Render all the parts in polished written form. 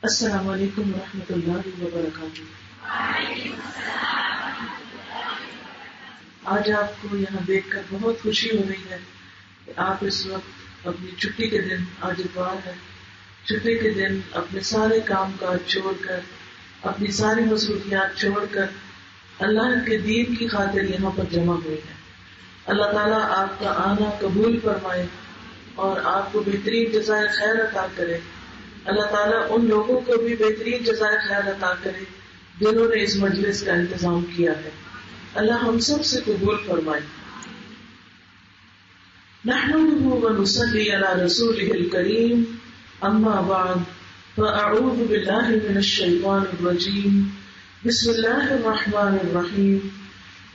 السلام علیکم ورحمۃ اللہ وبرکاتہ۔ آج آپ کو یہاں دیکھ کر بہت خوشی ہو رہی ہے کہ آپ اس وقت اپنی چھٹی کے دن، آج اتوار ہے، چھٹی کے دن اپنے سارے کام کاج چھوڑ کر، اپنی ساری مصروفیات چھوڑ کر اللہ کے دین کی خاطر یہاں پر جمع ہوئے ہیں۔ اللہ تعالیٰ آپ کا آنا قبول فرمائے اور آپ کو بہترین جزائے خیر عطا کرے۔ اللہ تعالیٰ ان لوگوں کو بھی بہترین جزائے خیر عطا کرے جنہوں نے اس مجلس کا انتظام کیا ہے۔ اللہ ہم سب سے قبول فرمائے۔ نحمده ونصلي على رسوله الكريم، اما بعد فاعوذ بالله من الشيطان الرجيم، بسم الله الرحمن الرحيم،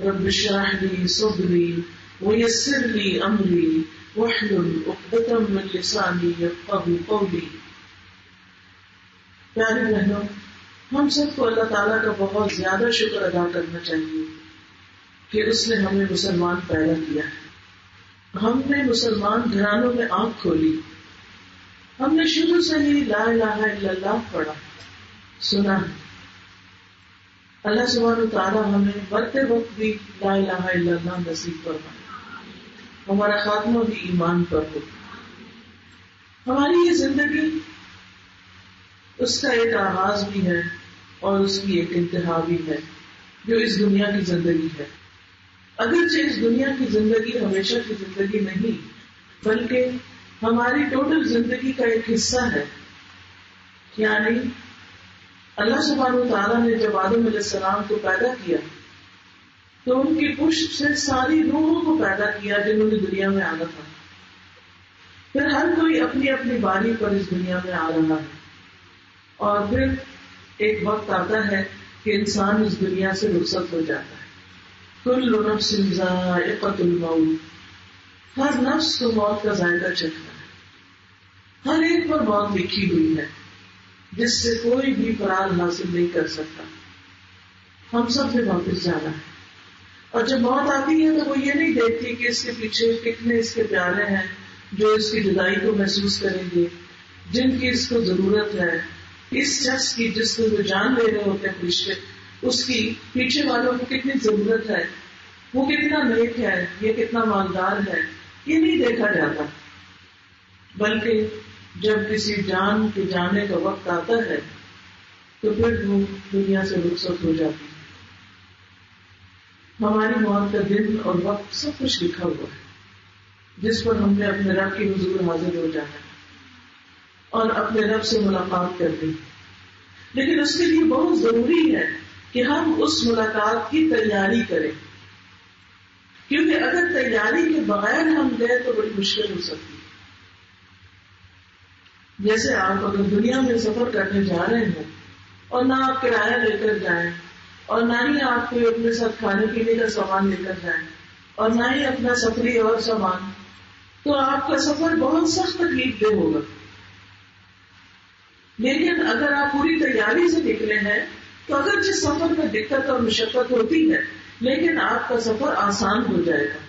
رب اشرح لي صدري ويسر لي امري واحلل عقدة من لساني يفقهوا قولي۔ پیاری بہنوں، ہم سب کو اللہ تعالیٰ کا بہت زیادہ شکر ادا کرنا چاہیے کہ اس نے ہمیں مسلمان پیدا کیا ہے۔ ہم نے مسلمان گھرانوں میں آنکھ کھولی، ہم نے شروع سے ہی لا الہ الا اللہ پڑھا، سنا ہے۔ اللہ سبحانہ وتعالیٰ ہمیں مرتے وقت بھی لا الہ الا اللہ نصیب فرمائے، ہمارا خاتمہ بھی ایمان پر ہو۔ ہماری یہ زندگی اس کا ایک آغاز بھی ہے اور اس کی ایک انتہا بھی ہے، جو اس دنیا کی زندگی ہے۔ اگرچہ اس دنیا کی زندگی ہمیشہ کی زندگی نہیں، بلکہ ہماری ٹوٹل زندگی کا ایک حصہ ہے۔ یعنی اللہ سبحانہ وتعالیٰ نے جب آدم علیہ السلام کو پیدا کیا تو ان کی پشت سے ساری روحوں کو پیدا کیا جنہوں نے دنیا میں آنا تھا۔ پھر ہر کوئی اپنی اپنی باری پر اس دنیا میں آ رہا ہے، اور پھر ایک وقت آتا ہے کہ انسان اس دنیا سے رخصت ہو جاتا ہے۔ کل نفس ذائقۃ الموت، ہر نفس کو موت کا ذائقہ چکھنا ہے۔ ہر ایک پر موت لکھی ہوئی ہے جس سے کوئی بھی فرار حاصل نہیں کر سکتا۔ ہم سب نے واپس جانا ہے، اور جب موت آتی ہے تو وہ یہ نہیں دیکھتی کہ اس کے پیچھے کتنے اس کے پیارے ہیں جو اس کی جدائی کو محسوس کریں گے، جن کی اس کو ضرورت ہے۔ اس شخص کی جس کو وہ جان لے رہے ہوتے ہیں فرشتے، اس کی پیچھے والوں کو کتنی ضرورت ہے، وہ کتنا نیک ہے، یہ کتنا مالدار ہے، یہ نہیں دیکھا جاتا۔ بلکہ جب کسی جان کے جانے کا وقت آتا ہے تو پھر وہ دنیا سے رخصت ہو جاتی ہے۔ ہماری موت کا دن اور وقت سب کچھ لکھا ہوا ہے، جس پر ہم نے اپنے رب کے حضور حاضر ہو جانا ہے اور اپنے رب سے ملاقات کرنی۔ لیکن اس کے لیے بہت ضروری ہے کہ ہم اس ملاقات کی تیاری کریں، کیونکہ اگر تیاری کے بغیر ہم گئے تو بڑی مشکل ہو سکتی ہے۔ جیسے آپ اگر دنیا میں سفر کرنے جا رہے ہیں اور نہ آپ کرایہ لے کر جائیں، اور نہ ہی آپ کوئی اپنے ساتھ کھانے پینے کا سامان لے کر جائیں، اور نہ ہی اپنا سفری اور سامان، تو آپ کا سفر بہت سخت تکلیف دہ ہوگا۔ لیکن اگر آپ پوری تیاری سے نکلے ہیں تو اگرچہ سفر میں دقت اور مشقت ہوتی ہے لیکن آپ کا سفر آسان ہو جائے گا۔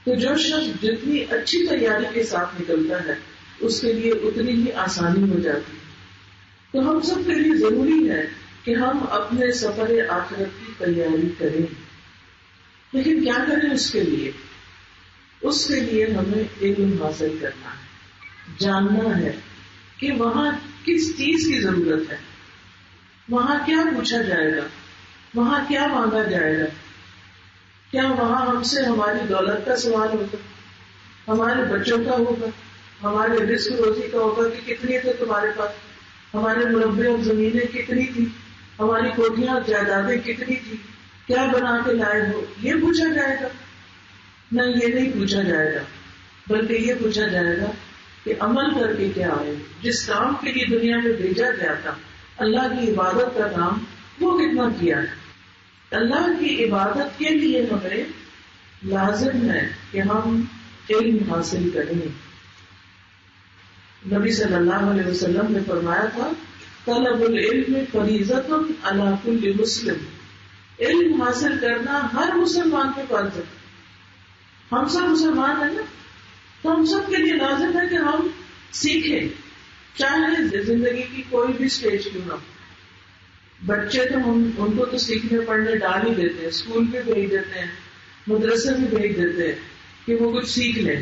تو جو شخص جتنی اچھی تیاری کے ساتھ نکلتا ہے اس کے لیے اتنی ہی آسانی ہو جاتی ہے۔ تو ہم سب کے لیے ضروری ہے کہ ہم اپنے سفر آخرت کی تیاری کریں۔ لیکن کیا کریں اس کے لیے؟ اس کے لیے ہمیں علم حاصل کرنا ہے، جاننا ہے کہ وہاں کس چیز کی ضرورت ہے، وہاں کیا پوچھا جائے گا، وہاں کیا مانگا جائے گا۔ کیا وہاں ہم سے ہماری دولت کا سوال ہوگا، ہمارے بچوں کا ہوگا، ہمارے رزق روزی کا ہوگا کہ کتنی تھے تمہارے پاس، ہمارے مربع اور زمینیں کتنی تھی، ہماری کوٹیاں اور جائیدادیں کتنی تھی، کیا بنا کے لائے ہو، یہ پوچھا جائے گا؟ نہیں، یہ نہیں پوچھا جائے گا، بلکہ یہ پوچھا جائے گا کہ عمل کر کے کیا آئے، جس کام کے لیے دنیا میں بھیجا گیا تھا، اللہ کی عبادت کا کام، وہ کتنا کیا ہے۔ اللہ کی عبادت کے لیے ہمیں لازم ہے کہ ہم علم حاصل کریں۔ نبی صلی اللہ علیہ وسلم نے فرمایا تھا، طلب العلم فریضۃ علی کل مسلم، علم حاصل کرنا ہر مسلمان پہ فرض ہے۔ ہم سب مسلمان ہیں نا، تو ہم سب کے لیے لازم ہے کہ ہم سیکھیں چاہے زندگی کی کوئی بھی اسٹیج کیوں نہ ہو. بچے تو ان کو تو سیکھنے پڑھنے ڈال ہی دیتے ہیں, اسکول بھی بھیج دیتے ہیں, مدرسے بھی بھیج دیتے ہیں کہ وہ کچھ سیکھ لیں.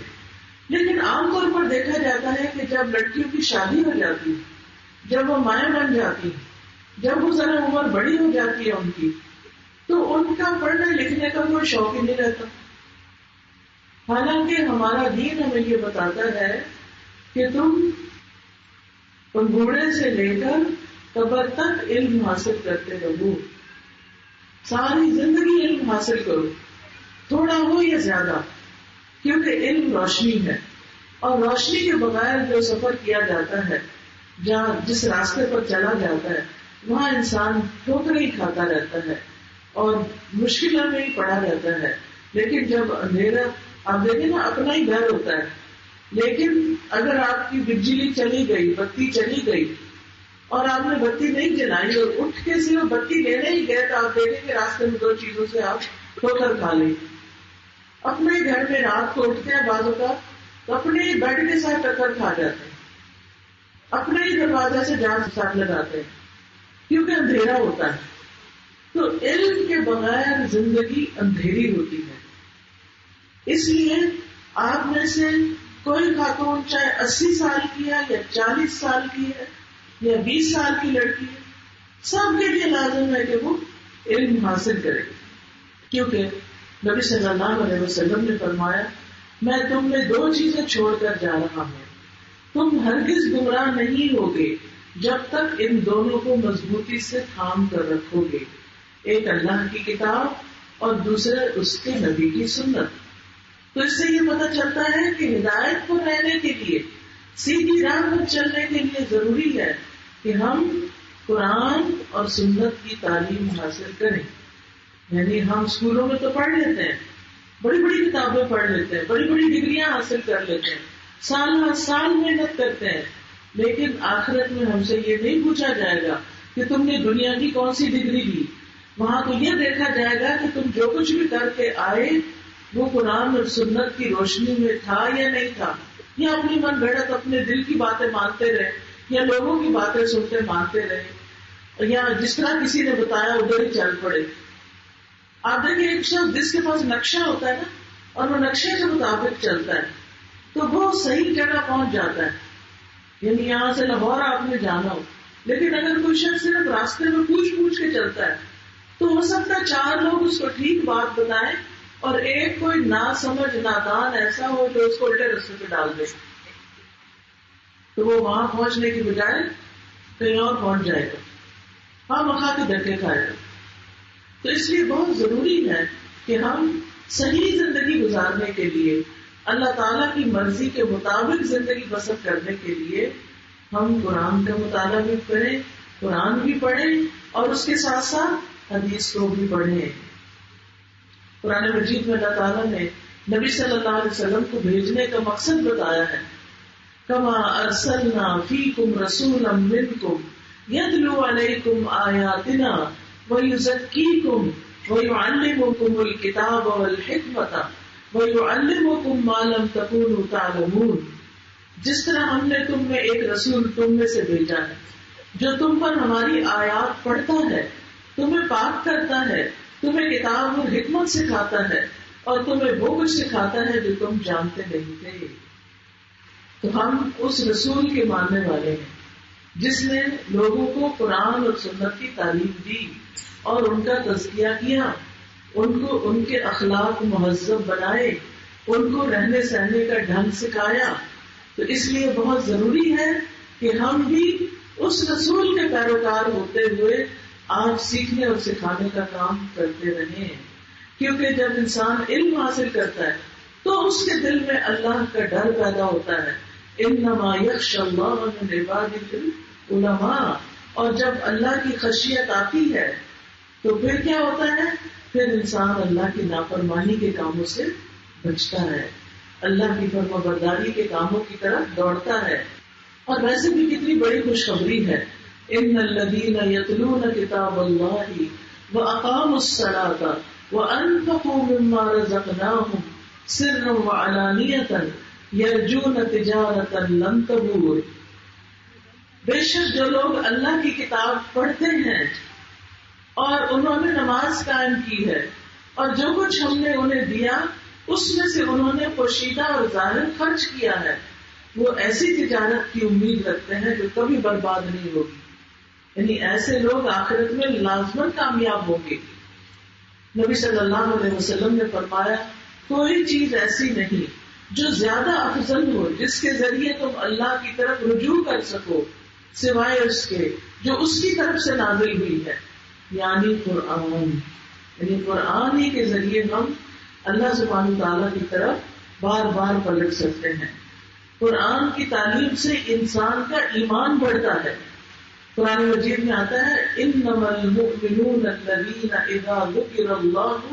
لیکن عام طور پر دیکھا جاتا ہے کہ جب لڑکیوں کی شادی ہو جاتی ہے, جب وہ مائیں بن جاتی ہیں, جب وہ ذرا عمر بڑی ہو جاتی ہے ان کی, تو ان کا پڑھنے لکھنے کا کوئی شوق ہی نہیں رہتا. حالانکہ ہمارا دین ہمیں یہ بتاتا ہے کہ تم بوڑھے سے لے کر قبر تک علم حاصل کرتے رہو, ساری زندگی علم حاصل کرو, تھوڑا ہو یا زیادہ, کیونکہ علم روشنی ہے, اور روشنی کے بغیر جو سفر کیا جاتا ہے, جس راستے پر چلا جاتا ہے, وہاں انسان ٹھوکریں ہی کھاتا رہتا ہے اور مشکلوں میں ہی پڑا رہتا ہے. لیکن جب اندھیرا, آپ دیکھیں نا, اپنا ہی گھر ہوتا ہے, لیکن اگر آپ کی بجلی چلی گئی, بتی چلی گئی, اور آپ نے بتی نہیں جلائی اور اٹھ کے صرف بتی لینے ہی گئے, تو آپ دیکھیں کہ راستے میں 2 چیزوں سے آپ ٹھوکر کھا لیں. اپنے گھر میں رات کو اٹھتے ہیں بعض اوقات تو اپنے بیڈ کے ساتھ ٹکر کھا جاتے ہیں, اپنے ہی دروازے سے جان ساتھ لگاتے ہیں, کیونکہ اندھیرا ہوتا ہے. تو علم کے بغیر زندگی اندھیری ہوتی ہے. اس لیے آپ میں سے کوئی خاتون چاہے 80 سال کی ہے یا 40 سال کی ہے یا 20 سال کی لڑکی ہے, سب کے لیے لازم ہے کہ وہ علم حاصل کرے, کیونکہ نبی صلی اللہ علیہ وسلم نے فرمایا, میں تم میں 2 چیزیں چھوڑ کر جا رہا ہوں, تم ہرگز گمراہ نہیں ہوگے جب تک ان دونوں کو مضبوطی سے تھام کر رکھو گے, ایک اللہ کی کتاب اور دوسرے اس کے نبی کی سنت. تو اس سے یہ پتہ چلتا ہے کہ ہدایت پر رہنے کے لیے, سیدھی راہ پر چلنے کے لیے ضروری ہے کہ ہم قرآن اور سنت کی تعلیم حاصل کریں. یعنی ہم اسکولوں میں تو پڑھ لیتے ہیں, بڑی بڑی کتابیں پڑھ لیتے ہیں, بڑی بڑی ڈگریاں حاصل کر لیتے ہیں, سال ہر سال محنت کرتے ہیں, لیکن آخرت میں ہم سے یہ نہیں پوچھا جائے گا کہ تم نے دنیا کی کون سی ڈگری لی. وہاں تو یہ دیکھا جائے گا کہ تم جو کچھ بھی کر کے آئے وہ قرآن اور سنت کی روشنی میں تھا یا نہیں تھا, یا اپنی من گھڑت اپنے دل کی باتیں مانتے رہے, یا لوگوں کی باتیں سنتے مانتے رہے, یا جس طرح کسی نے بتایا ادھر ہی چل پڑے. آپ دیکھیں ایک شخص جس کے پاس نقشہ ہوتا ہے نا, اور وہ نقشے کے مطابق چلتا ہے, تو وہ صحیح جگہ پہنچ جاتا ہے. یعنی یہاں سے لاہور آپ نے جانا ہو, لیکن اگر کوئی شخص صرف راستے میں پوچھ کے چلتا ہے, تو ہو سکتا ہے 4 لوگ اس کو ٹھیک بات بتائیں اور ایک کوئی ناسمجھ نادان ایسا ہو جو اس کو الٹے راستے پہ ڈال دے, تو وہ وہاں پہنچنے کی بجائے کہیں اور پہنچ جائے گا, ہاں مکھا کے دھکے کھائے گا. تو اس لیے بہت ضروری ہے کہ ہم صحیح زندگی گزارنے کے لیے, اللہ تعالیٰ کی مرضی کے مطابق زندگی بسر کرنے کے لیے ہم قرآن کا مطالعہ بھی کریں, قرآن بھی پڑھیں, اور اس کے ساتھ ساتھ حدیث کو بھی پڑھیں. قرآن مجید میں اللہ تعالیٰ نے نبی صلی اللہ علیہ وسلم کو بھیجنے کا مقصد بتایا ہے, کما ارسلنا فیکم رسولا منکم یتلو علیکم آیاتنا ویزکیکم ویعلمکم الکتاب والحکمۃ وَيُعَلِّمُكُم مَّا لَمْ تَكُونُوا تَعْلَمُونَ. جس طرح ہم نے تم میں ایک رسول تم میں سے بھیجا ہے جو تم پر ہماری آیات پڑھتا ہے, تمہیں پاک کرتا ہے, تمہیں کتاب اور حکمت سکھاتا ہے, اور تمہیں وہ کچھ سکھاتا ہے جو تم جانتے نہیں تھے. تو ہم اس رسول کے ماننے والے ہیں جس نے لوگوں کو قرآن اور سنت کی تعلیم دی اور ان کا تزکیہ کیا, ان کو ان کے اخلاق مہذب بنائے, ان کو رہنے سہنے کا ڈھنگ سکھایا. تو اس لیے بہت ضروری ہے کہ ہم بھی اس رسول کے پیروکار ہوتے ہوئے آج سیکھنے اور سکھانے کا کام کرتے رہیں, کیونکہ جب انسان علم حاصل کرتا ہے تو اس کے دل میں اللہ کا ڈر پیدا ہوتا ہے. انما یخشی اللہ من عبادہ العلماء. اور جب اللہ کی خشیت آتی ہے تو پھر کیا ہوتا ہے, پھر انسان اللہ کی نافرمانی کے کاموں سے بچتا ہے, اللہ کی فرما برداری کے کاموں کی طرف دوڑتا ہے. اور ویسے بھی کتنی بڑی خوشخبری ہے, ان الذین یتلون کتاب اللہ واقاموا الصلاۃ وانفقوا مما رزقناہم سرا وعلانیۃ یرجون تجارۃ لن تبور. بے شک جو لوگ اللہ کی کتاب پڑھتے ہیں اور انہوں نے نماز قائم کی ہے اور جو کچھ ہم نے انہیں دیا اس میں سے انہوں نے پوشیدہ اور ظاہر خرچ کیا ہے، وہ ایسی تجارت کی امید رکھتے ہیں جو کبھی برباد نہیں ہوگی، یعنی ایسے لوگ آخرت میں لازماً کامیاب ہوں گے۔ نبی صلی اللہ علیہ وسلم نے فرمایا کوئی چیز ایسی نہیں جو زیادہ افضل ہو جس کے ذریعے تم اللہ کی طرف رجوع کر سکو سوائے اس کے جو اس کی طرف سے نازل ہوئی ہے، یعنی قرآن۔ یعنی قرآن ہی کے ذریعے ہم اللہ سبحانہ تعالیٰ کی طرف بار بار پلٹ سکتے ہیں۔ قرآن کی تعلیم سے انسان کا ایمان بڑھتا ہے۔ قرآن مجید میں آتا ہے انما المؤمنون الذین اذا ذکر اللہ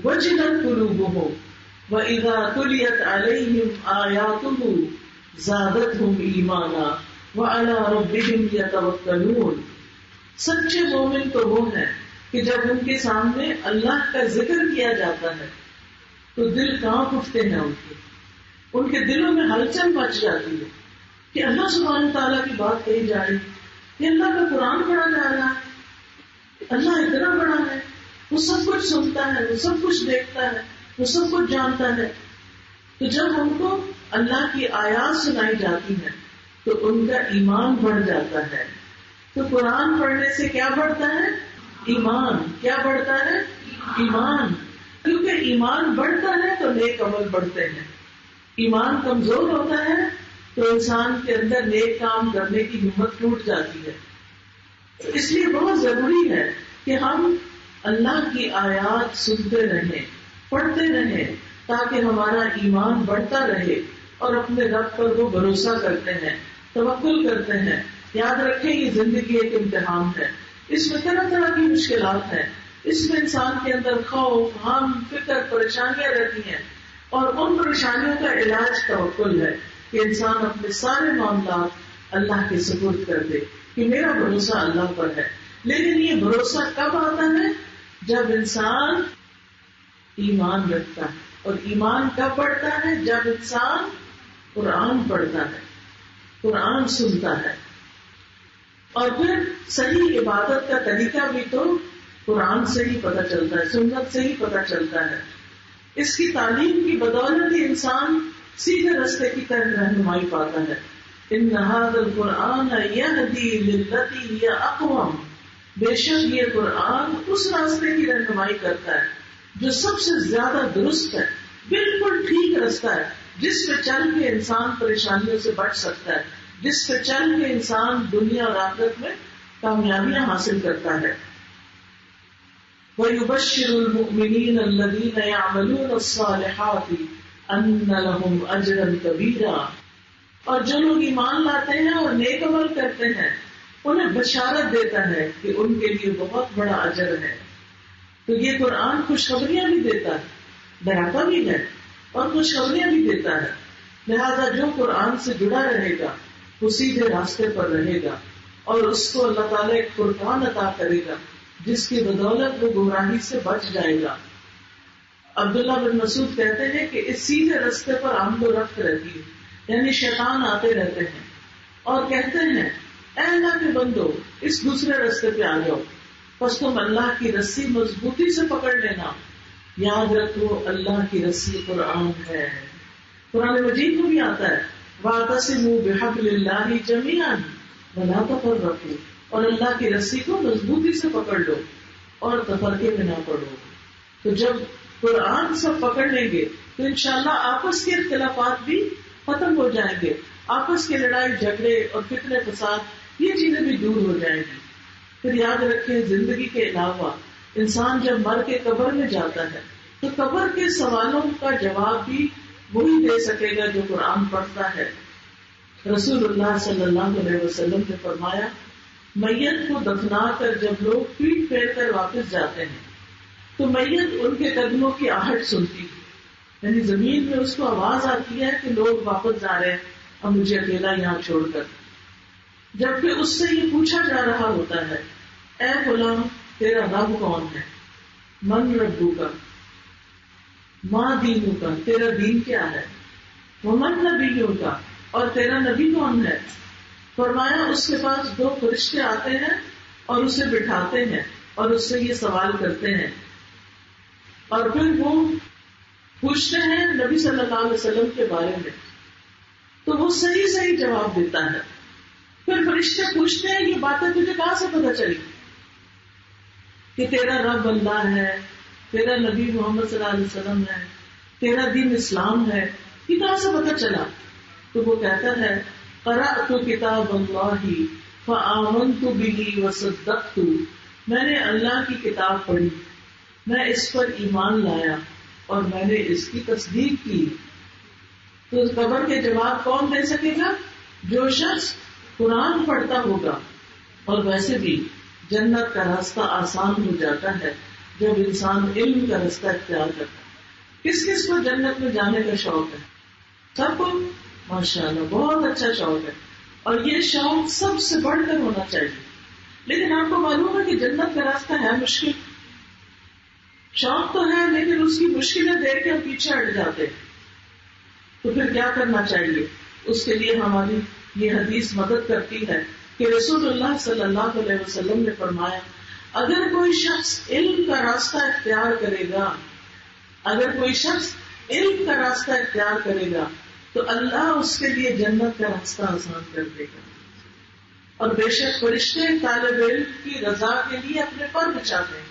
وجلت قلوبهم وَإِذَا تُلِيَتْ عَلَيْهِمْ آيَاتُهُ زَادَتْهُمْ إِيمَانًا وَعَلَىٰ رَبِّهِمْ يَتَوَكَّلُونَ۔ سچے مومن تو وہ ہیں کہ جب ان کے سامنے اللہ کا ذکر کیا جاتا ہے تو دل کانپ اٹھتے ہیں، ان کے دلوں میں ہلچل مچ جاتی ہے کہ اللہ سبحانہ تعالیٰ کی بات کہی جا رہی ہے، کہ اللہ کا قرآن پڑھا جا رہا ہے، اللہ اتنا بڑا ہے، وہ سب کچھ سنتا ہے، وہ سب کچھ دیکھتا ہے، وہ سب کچھ جانتا ہے۔ تو جب ان کو اللہ کی آیات سنائی جاتی ہیں تو ان کا ایمان بڑھ جاتا ہے۔ تو قرآن پڑھنے سے کیا بڑھتا ہے؟ ایمان۔ کیا بڑھتا ہے؟ ایمان۔ کیونکہ ایمان بڑھتا ہے تو نیک عمل بڑھتے ہیں، ایمان کمزور ہوتا ہے تو انسان کے اندر نیک کام کرنے کی ہمت ٹوٹ جاتی ہے۔ اس لیے بہت ضروری ہے کہ ہم اللہ کی آیات سنتے رہیں، پڑھتے رہیں، تاکہ ہمارا ایمان بڑھتا رہے اور اپنے رب پر وہ بھروسہ کرتے ہیں، توکل کرتے ہیں۔ یاد رکھیں یہ زندگی ایک امتحان ہے، اس میں طرح طرح کی مشکلات ہیں، اس میں انسان کے اندر خوف، غم، فکر، پریشانیاں رہتی ہیں، اور ان پریشانیوں کا علاج توکل ہے کہ انسان اپنے سارے معاملات اللہ کے سپرد کر دے کہ میرا بھروسہ اللہ پر ہے۔ لیکن یہ بھروسہ کب آتا ہے؟ جب انسان ایمان رکھتا ہے، اور ایمان کب بڑھتا ہے؟ جب انسان قرآن پڑھتا ہے، قرآن سنتا ہے۔ اور پھر صحیح عبادت کا طریقہ بھی تو قرآن سے ہی پتہ چلتا ہے، سنت سے ہی پتہ چلتا ہے۔ اس کی تعلیم کی بدولت ہی انسان سیدھے راستے کی طرف رہنمائی پاتا ہے۔ ان ھذا القرآن یہدی للتی ہی اقوم، بے شک یہ قرآن اس راستے کی رہنمائی کرتا ہے جو سب سے زیادہ درست ہے، بالکل ٹھیک راستہ ہے، جس پہ چل کے انسان پریشانیوں سے بچ سکتا ہے، جس پہ چل کے انسان دنیا اور آخرت میں کامیابیاں حاصل کرتا ہے۔ وَيُبَشِّرُ الْمُؤْمِنِينَ الَّذِينَ يَعْمَلُونَ الصَّالِحَاتِ أَنَّ لَهُمْ أَجْرًا كَبِيرًا، اور جو لوگ ایمان لاتے ہیں اور نیک عمل کرتے ہیں انہیں بشارت دیتا ہے کہ ان کے لیے بہت بڑا اجر ہے۔ تو یہ قرآن خوشخبریاں بھی دیتا ہے، ڈراتا بھی ہے اور خوشخبریاں بھی دیتا ہے۔ لہذا جو قرآن سے جڑا رہے گا وہ سیدھے راستے پر رہے گا، اور اس کو اللہ تعالیٰ ایک فرقان عطا کرے گا جس کی بدولت وہ گمراہی سے بچ جائے گا۔ عبداللہ بن مسعود کہتے ہیں کہ اس سیدھے راستے پر آمد و رفت رہتی ہے، یعنی شیطان آتے رہتے ہیں اور کہتے ہیں اے اللہ کے بندو اس دوسرے راستے پہ آ جاؤ، بس تم اللہ کی رسی مضبوطی سے پکڑ لینا۔ یاد رکھو اللہ کی رسی قرآن ہے۔ قرآن مجید میں بھی آتا ہے وَاعْتَصِمُوا بِحَبْلِ اللَّهِ جَمِيعًا وَلَا تَفَرَّقُوا، اور اللہ کی رسی کو مضبوطی سے پکڑ لو اور تفرقے میں نہ پڑو۔ تو جب قرآن سب پکڑ لیں گے تو انشاءاللہ آپس کے اختلافات بھی ختم ہو جائیں گے، آپس کے لڑائی جھگڑے اور فتنے فساد یہ چیزیں بھی دور ہو جائیں گی۔ پھر یاد رکھیں زندگی کے علاوہ انسان جب مر کے قبر میں جاتا ہے تو قبر کے سوالوں کا جواب بھی وہی دے سکے گا جو قرآن پڑھتا ہے۔ رسول اللہ صلی اللہ علیہ وسلم نے فرمایا میت کو دفنا کر جب لوگ پیٹ پھیر کر واپس جاتے ہیں تو میت ان کے قدموں کی آہٹ سنتی ہے، یعنی زمین میں اس کو آواز آتی ہے کہ لوگ واپس جا رہے ہیں، اب مجھے اکیلا یہاں چھوڑ کر۔ جبکہ اس سے یہ پوچھا جا رہا ہوتا ہے اے غلام تیرا رب کون ہے، من ربو کا، ماں دینوں کا، تیرا دین کیا ہے، ومن نبیوں کا، اور تیرا نبی کون ہے۔ فرمایا اس کے پاس 2 فرشتے آتے ہیں اور اسے بٹھاتے ہیں اور اس سے یہ سوال کرتے ہیں، اور پھر وہ پوچھتے ہیں نبی صلی اللہ علیہ وسلم کے بارے میں، تو وہ صحیح جواب دیتا ہے. پھر فرشتے پوچھتے ہیں یہ باتیں تجھے کہاں سے پتہ چلی کہ تیرا رب اللہ ہے، تیرا نبی محمد صلی اللہ علیہ وسلم ہے، تیرا دین اسلام ہے، یہ کہاں سے پتہ چلا؟ تو وہ کہتا ہے قرأت کتاب اللہ فآمنت به وصدقت، میں نے اللہ کی کتاب پڑھی، میں اس پر ایمان لایا اور میں نے اس کی تصدیق کی. تو قبر کے جواب کون دے سکے گا؟ جو شخص قرآن پڑھتا ہوگا. اور ویسے بھی جنت کا راستہ آسان ہو جاتا ہے جب انسان علم کا راستہ اختیار کرتا ہے. کس کس کو جنت میں جانے کا شوق ہے؟ سب کو ماشاءاللہ بہت اچھا شوق ہے، اور یہ شوق سب سے بڑھ کر ہونا چاہیے. لیکن آپ کو معلوم ہے کہ جنت کا راستہ ہے مشکل. شوق تو ہے لیکن اس کی مشکلیں دیکھ کے ہم پیچھے ہٹ جاتے ہیں. تو پھر کیا کرنا چاہیے؟ اس کے لیے ہماری یہ حدیث مدد کرتی ہے کہ رسول اللہ صلی اللہ علیہ وسلم نے فرمایا اگر کوئی شخص علم کا راستہ اختیار کرے گا، اگر کوئی شخص علم کا راستہ اختیار کرے گا تو اللہ اس کے لیے جنت کا راستہ آسان کر دے گا. اور بے شک فرشتے طالب علم کی رضا کے لیے اپنے پر بچھاتے ہیں،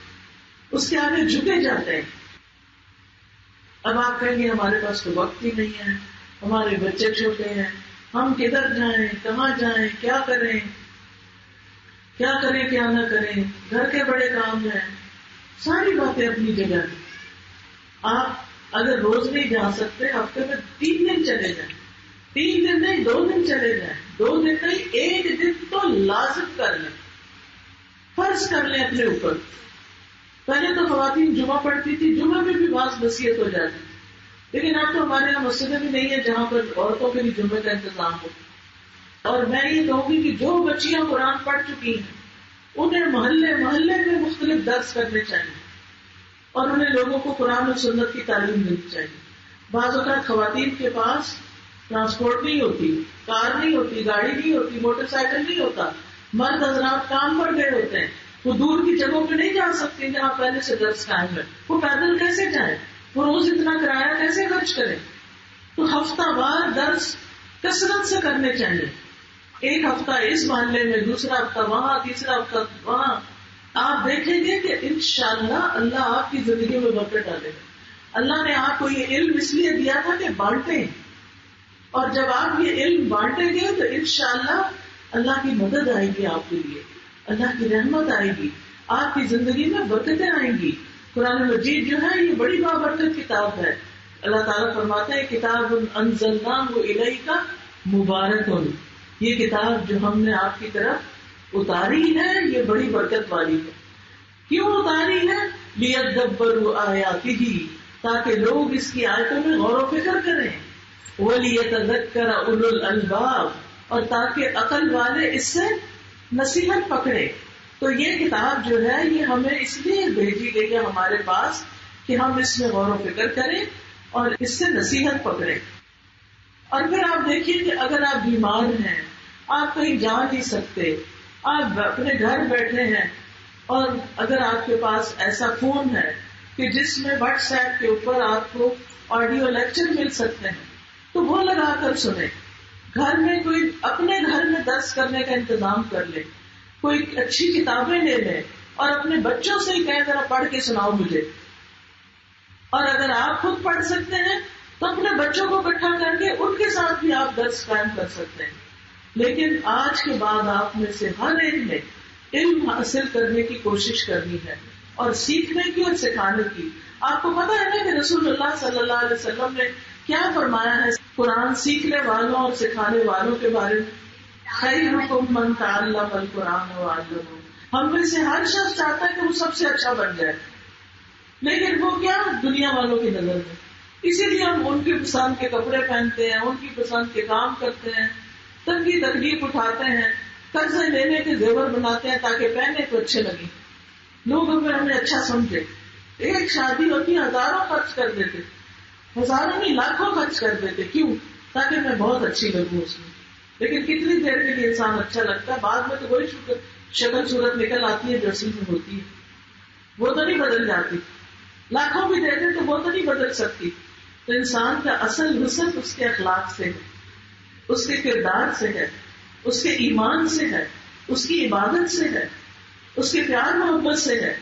اس کے آگے جھکے جاتے ہیں. اب آپ کہیں گے ہمارے پاس تو وقت ہی نہیں ہے، ہمارے بچے چھوٹے ہیں، ہم کدھر جائیں، کہاں جائیں، کیا کریں کیا نہ کریں، گھر کے بڑے کام ہیں. ساری باتیں اپنی جگہ ہیں. آپ اگر روز نہیں جا سکتے ہفتے میں 3 دن چلے جائیں، 3 دن نہیں 2 دن چلے جائیں، 2 دن نہیں 1 دن تو لازم کر لیں، فرض کر لیں اپنے اوپر. پہلے تو خواتین جمعہ پڑھتی تھی، جمعہ میں بھی بعض نصیحت ہو جاتی، لیکن اب تو ہمارے یہاں مسجدیں بھی نہیں ہے جہاں پر عورتوں کے لیے جمعے کا انتظام ہو. اور میں یہ کہوں گی کہ جو بچیاں قرآن پڑھ چکی ہیں انہیں محلے میں مختلف درس کرنے چاہیے اور انہیں لوگوں کو قرآن اور سنت کی تعلیم دینی چاہیے. بعض اوقات خواتین کے پاس ٹرانسپورٹ نہیں ہوتی، کار نہیں ہوتی، گاڑی نہیں ہوتی، موٹر سائیکل نہیں ہوتا، مرد حضرات کام پر گئے ہوتے ہیں، وہ دور کی جگہوں پہ نہیں جا سکتے جہاں پہلے سے درس قائم ہے. وہ پیدل کیسے جائیں؟ وہ روز اتنا کرایہ کیسے خرچ کریں؟ تو ہفتہ وار درس کثرت سے کرنے چاہیے. ایک ہفتہ اس محلے میں، دوسرا ہفتہ وہاں، تیسرا ہفتہ وہاں. آپ دیکھیں گے کہ انشاءاللہ اللہ آپ کی زندگی میں برکت ڈالے گا. اللہ نے آپ کو یہ علم اس لیے دیا تھا کہ بانٹیں، اور جب آپ یہ علم بانٹیں گے تو انشاءاللہ اللہ کی مدد آئے گی، آپ کے لیے اللہ کی رحمت آئے گی، آپ کی زندگی میں برکتیں آئیں گی. قرآن مجید جو ہے یہ بڑی بابرکت کتاب ہے. اللہ تعالیٰ فرماتے ہیں کتاب انزلناہ الیک مبارک، یہ کتاب جو ہم نے آپ کی طرف اتاری ہے یہ بڑی برکت والی ہے. کیوں اتاری ہے؟ لیدبروا آیاتہ، تاکہ لوگ اس کی آیتوں میں غور و فکر کریں. ولیتذکر اولو الالباب، اور تاکہ عقل والے اس سے نصیحت پکڑے. تو یہ کتاب جو ہے یہ ہمیں اس لیے بھیجی گئی ہے ہمارے پاس کہ ہم اس میں غور و فکر کریں اور اس سے نصیحت پکڑیں. اور پھر آپ دیکھیے کہ اگر آپ بیمار ہیں، آپ کہیں جا نہیں سکتے، آپ اپنے گھر بیٹھے ہیں، اور اگر آپ کے پاس ایسا فون ہے کہ جس میں واٹس ایپ کے اوپر آپ کو آڈیو لیکچر مل سکتے ہیں تو وہ لگا کر سنیں. گھر میں کوئی اپنے گھر میں درس کرنے کا انتظام کر لے، کوئی اچھی کتابیں لے لیں اور اپنے بچوں سے ہی کہیں ذرا پڑھ کے سناؤ مجھے. اور اگر آپ خود پڑھ سکتے ہیں تو اپنے بچوں کو اکٹھا کر کے ان کے ساتھ بھی آپ درس قائم کر سکتے ہیں. لیکن آج کے بعد آپ میں سے ہر ایک نے علم حاصل کرنے کی کوشش کرنی ہے اور سیکھنے کی اور سکھانے کی. آپ کو پتا ہے نا کہ رسول اللہ صلی اللہ علیہ وسلم نے کیا فرمایا ہے قرآن سیکھنے والوں اور سکھانے والوں کے بارے میں؟ خیرکم من تعلم القرآن وعلمہ. ہم میں سے ہر شخص چاہتا ہے کہ وہ سب سے اچھا بن جائے، لیکن وہ کیا دنیا والوں کی نظر میں. اسی لیے ہم ان کی پسند کے کپڑے پہنتے ہیں، ان کی پسند کے کام کرتے ہیں، تنگی تکلیف اٹھاتے ہیں، قرضے لینے کے زیور بناتے ہیں تاکہ پہننے کو اچھے لگے، لوگ ہمیں اچھا سمجھے. ایک شادی ہوتی ہزاروں خرچ کر دیتے، ہزاروں نہیں لاکھوں خرچ کر دیتے. کیوں؟ تاکہ میں بہت اچھی لگوں اس میں. لیکن کتنی دیر کے لیے انسان اچھا لگتا ہے، بعد میں تو وہی شکل صورت نکل آتی ہے جو اصل میں ہوتی ہے، وہ تو نہیں بدل جاتی. لاکھوں بھی دے دیں تو وہ تو نہیں بدل سکتی. تو انسان کا اصل حسن اس کے اخلاق سے ہے، اس کے کردار سے ہے، اس کے ایمان سے ہے، اس کی عبادت سے ہے، اس کے پیار محبت سے ہے.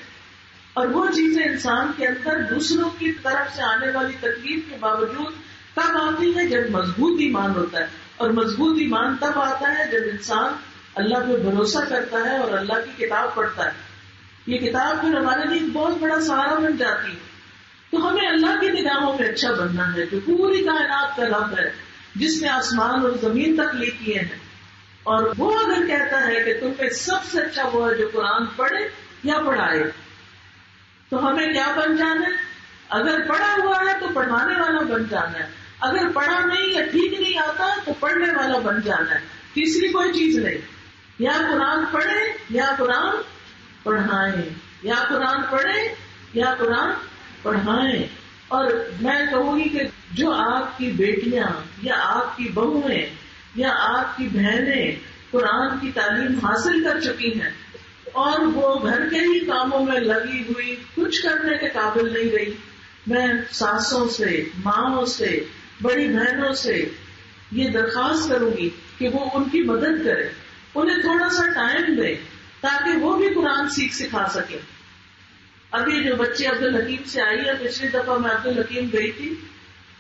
اور وہ چیزیں انسان کے اندر دوسروں کی طرف سے آنے والی تکلیف کے باوجود تب آتی ہے جب مضبوط ایمان ہوتا ہے. اور مضبوط ایمان تب آتا ہے جب انسان اللہ پہ بھروسہ کرتا ہے اور اللہ کی کتاب پڑھتا ہے. یہ کتاب پھر ہمارے لیے بہت بڑا سہارا بن جاتی ہے. تو ہمیں اللہ کی نگاہوں میں اچھا بننا ہے، جو پوری کائنات کا رب ہے، جس نے آسمان اور زمین تخلیق کیے ہیں. اور وہ اگر کہتا ہے کہ تم میں سب سے اچھا وہ ہے جو قرآن پڑھے یا پڑھائے، تو ہمیں کیا بن جانا ہے؟ اگر پڑھا ہوا ہے تو پڑھانے والا بن جانا ہے، اگر پڑھا نہیں یا ٹھیک نہیں آتا تو پڑھنے والا بن جانا ہے. تیسری کوئی چیز نہیں. یا قرآن پڑھے یا قرآن پڑھائیں، یا قرآن پڑھے یا قرآن پڑھائیں. اور میں کہوں گی کہ جو آپ کی بیٹیاں یا آپ کی بہویں یا آپ کی بہنیں قرآن کی تعلیم حاصل کر چکی ہیں اور وہ گھر کے ہی کاموں میں لگی ہوئی کچھ کرنے کے قابل نہیں رہی، میں ساسوں سے، ماؤں سے، بڑی بہنوں سے یہ درخواست کروں گی کہ وہ ان کی مدد کریں، انہیں تھوڑا سا ٹائم دیں تاکہ وہ بھی قرآن سیکھ سکھا سکیں. ابھی جو بچے عبدالحکیم سے آئی ہے، پچھلی دفعہ میں عبدالحکیم گئی تھی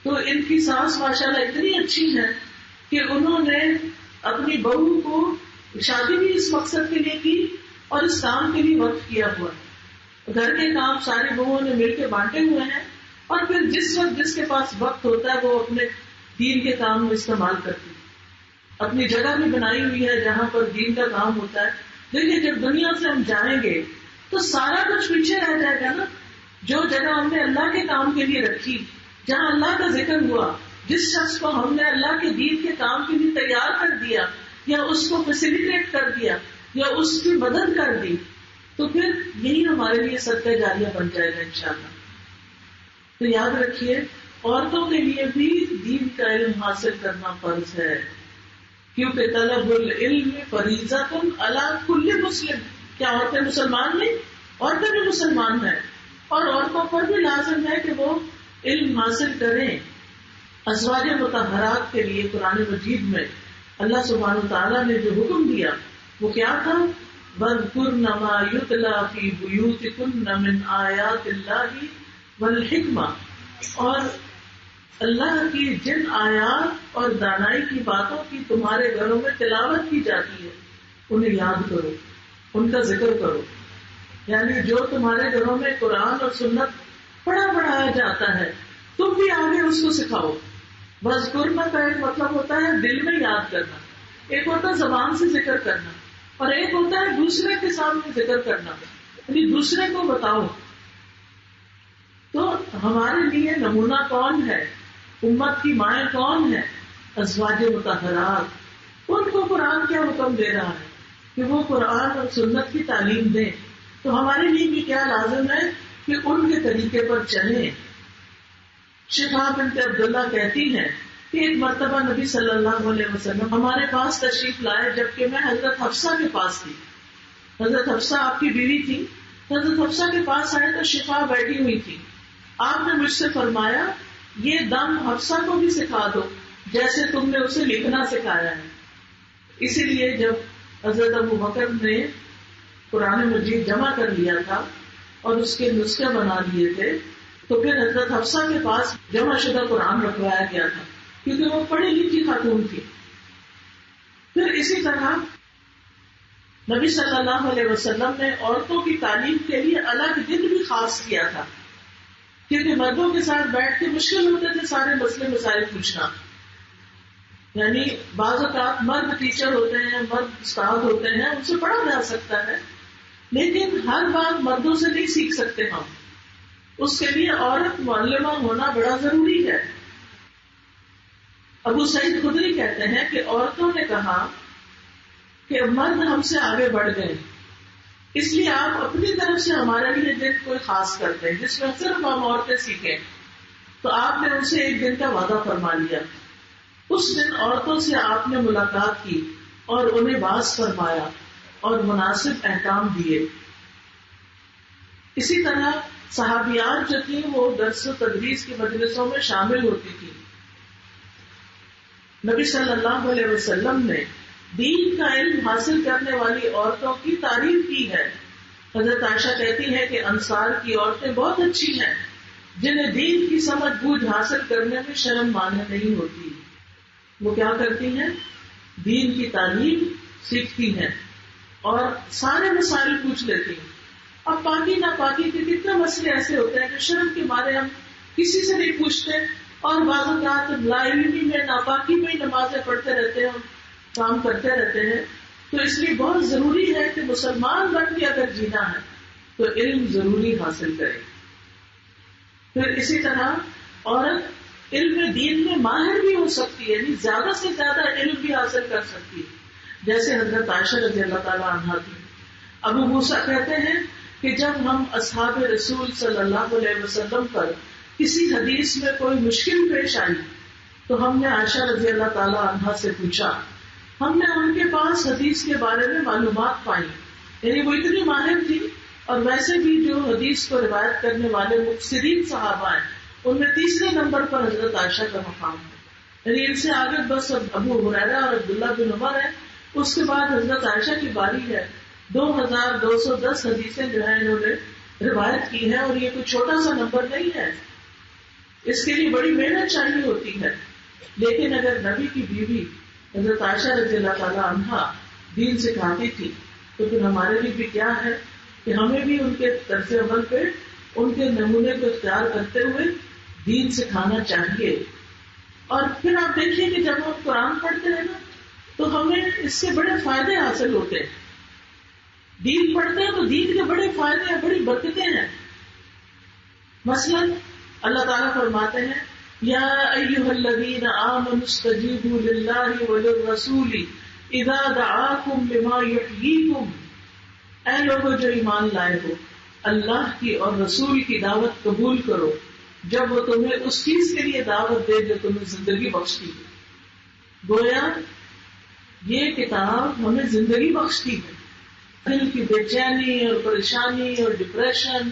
تو ان کی ساس ماشاءاللہ اتنی اچھی ہے کہ انہوں نے اپنی بہو کو شادی بھی اس مقصد کے لیے کی اور اس کام کے لیے وقف کیا ہوا ہے. گھر کے کام ساری بہوؤں نے مل کے بانٹے ہوئے ہیں اور پھر جس وقت جس کے پاس وقت ہوتا ہے وہ اپنے دین کے کام میں استعمال کرتی ہے. اپنی جگہ بھی بنائی ہوئی ہے جہاں پر دین کا کام ہوتا ہے. دیکھیے جب دنیا سے ہم جائیں گے تو سارا کچھ پیچھے رہ جائے گا نا. جو جگہ ہم نے اللہ کے کام کے لیے رکھی، جہاں اللہ کا ذکر ہوا، جس شخص کو ہم نے اللہ کے دین کے کام کے لیے تیار کر دیا یا اس کو فیسیلیٹیٹ کر دیا یا اس کی مدد کر دی، تو پھر یہی ہمارے لیے صدقہ جاریہ بن جائے گا انشاءاللہ. تو یاد رکھیے عورتوں کے لیے بھی دین کا علم حاصل کرنا فرض ہے، کیونکہ طلب العلم فریضۃ علی کل مسلم. کیا عورتیں مسلمان نہیں؟ عورتیں بھی مسلمان ہیں اور عورتوں پر بھی لازم ہے کہ وہ علم حاصل کریں. ازواج مطہرات کے لیے قرآن مجید میں اللہ سبحانہ وتعالیٰ نے جو حکم دیا وہ کیا تھا؟ وَاذْكُرْنَ مَا يُتْلَى فِي بُيُوتِكُنَّ مِنْ آیَاتِ اللَّهِ وَالْحِکْمَةِ، اور اللہ کی جن آیات اور دانائی کی باتوں کی تمہارے گھروں میں تلاوت کی جاتی ہے انہیں یاد کرو، ان کا ذکر کرو. یعنی جو تمہارے گھروں میں قرآن اور سنت پڑھایا جاتا ہے تم بھی آگے اس کو سکھاؤ. وَاذْكُرْنَ کا ایک مطلب ہوتا ہے دل میں یاد کرنا، ایک ہوتا ہے زبان سے ذکر کرنا، اور ایک ہوتا ہے دوسرے کے سامنے ذکر کرنا، یعنی دوسرے کو بتاؤ. تو ہمارے لیے نمونہ کون ہے؟ امت کی مائیں کون ہے؟ ازواج مطہرات. ان کو قرآن کیا حکم دے رہا ہے کہ وہ قرآن اور سنت کی تعلیم دیں. تو ہمارے لیے بھی کیا لازم ہے کہ ان کے طریقے پر چلیں. شفا بنت عبداللہ کہتی ہیں کہ ایک مرتبہ نبی صلی اللہ علیہ وسلم ہمارے پاس تشریف لائے جبکہ میں حضرت حفصہ کے پاس تھی. حضرت حفصہ آپ کی بیوی تھی. حضرت حفصہ کے پاس آئے تو شفا بیٹھی ہوئی تھی. آپ نے مجھ سے فرمایا یہ دم حفصہ کو بھی سکھا دو جیسے تم نے اسے لکھنا سکھایا ہے. اسی لیے جب حضرت ابو بکر نے قرآن مجید جمع کر لیا تھا اور اس کے نسخے بنا لیے تھے تو پھر حضرت حفصہ کے پاس جمع شدہ قرآن رکھوایا گیا تھا کیونکہ وہ پڑھی لکھی خاتون تھی. پھر اسی طرح نبی صلی اللہ علیہ وسلم نے عورتوں کی تعلیم کے لیے الگ دن بھی خاص کیا تھا کیونکہ مردوں کے ساتھ بیٹھ کے مشکل ہوتے تھے سارے مسئلے مسائل پوچھنا. یعنی بعض اوقات مرد ٹیچر ہوتے ہیں، مرد استاد ہوتے ہیں، ان سے پڑھا جا سکتا ہے لیکن ہر بات مردوں سے نہیں سیکھ سکتے ہم. اس کے لیے عورت معلمہ ہونا بڑا ضروری ہے. ابو سعید خدری کہتے ہیں کہ عورتوں نے کہا کہ مرد ہم سے آگے بڑھ گئے اس لیے آپ اپنی طرف سے ہمارے لیے دن کوئی خاص کرتے ہیں جس میں صرف ہم عورتیں سیکھیں. تو آپ نے ان سے ایک دن کا وعدہ فرما لیا اس دن عورتوں سے آپ نے ملاقات کی اور انہیں باز فرمایا اور مناسب احکام دیے. اسی طرح صحابیات جو تھیں وہ درس و تدریس کی مجلسوں میں شامل ہوتی تھی. نبی صلی اللہ علیہ وسلم نے دین کا علم حاصل کرنے والی عورتوں کی تعریف کی ہے. حضرت عائشہ کہتی ہے کہ انصار کی عورتیں بہت اچھی ہیں جنہیں دین کی سمجھ بوجھ حاصل کرنے میں شرم مانے نہیں ہوتی. وہ کیا کرتی ہیں؟ دین کی تعلیم سیکھتی ہیں اور سارے مسائل پوچھ لیتی ہیں. اب پاکی ناپاکی کے کتنے مسئلے ایسے ہوتے ہیں کہ شرم کے مارے ہم کسی سے نہیں پوچھتے اور بعض اوقات لا علمی میں ناپاکی میں ہی نمازیں پڑھتے رہتے ہیں، کام کرتے رہتے ہیں. تو اس لیے بہت ضروری ہے کہ مسلمان بن کے اگر جینا ہے تو علم ضروری حاصل کرے. پھر اسی طرح عورت علم دین میں ماہر بھی ہو سکتی ہے، یعنی زیادہ سے زیادہ علم بھی حاصل کر سکتی ہے، جیسے حضرت عائشہ رضی اللہ تعالیٰ عنہا تھی. ابو موسیٰ کہتے ہیں کہ جب ہم اصحاب رسول صلی اللہ علیہ وسلم پر کسی حدیث میں کوئی مشکل پیش آئی تو ہم نے عائشہ رضی اللہ تعالیٰ عنہا سے پوچھا. ہم نے ان کے پاس حدیث کے بارے میں معلومات پائی، یعنی وہ اتنی ماہر تھی. اور ویسے بھی جو حدیث کو روایت کرنے والے مفسرین صحابہ ہیں ان میں تیسرے نمبر پر حضرت عائشہ کا مقام ہے. یعنی ان سے آگے بس ابو ہریرہ اور عبداللہ بن عمر ہے، اس کے بعد حضرت عائشہ کی باری ہے. 2210 حدیثیں جو ہیں انہوں نے روایت کی ہیں، اور یہ کوئی چھوٹا سا نمبر نہیں ہے. اس کے لیے بڑی محنت چاہیے ہوتی ہے. لیکن اگر نبی کی بیوی حضرت عائشہ رضی اللہ تعالیٰ عنہا دین سکھاتی تھی تو پھر ہمارے لیے بھی کیا ہے کہ ہمیں بھی ان کے طرز عمل پہ ان کے نمونے کو اختیار کرتے ہوئے دین سکھانا چاہیے. اور پھر آپ دیکھیے کہ جب ہم قرآن پڑھتے ہیں نا تو ہمیں اس سے بڑے فائدے حاصل ہوتے ہیں. دین پڑھتے ہیں تو دین کے بڑے فائدے ہیں، بڑی برکتیں ہیں. مثلا اللہ تعالیٰ فرماتے ہیں یا ایھا الذین آمنوا استجیبوا للہ وللرسول اذا دعاکم لما یحییکم. اے لوگوں جو ایمان لائے ہو، اللہ کی اور رسول کی دعوت قبول کرو جب وہ تمہیں اس چیز کے لیے دعوت دے جو تمہیں زندگی بخشتی ہے. گویا یہ کتاب ہمیں زندگی بخشتی ہے. دل کی بے چینی اور پریشانی اور ڈپریشن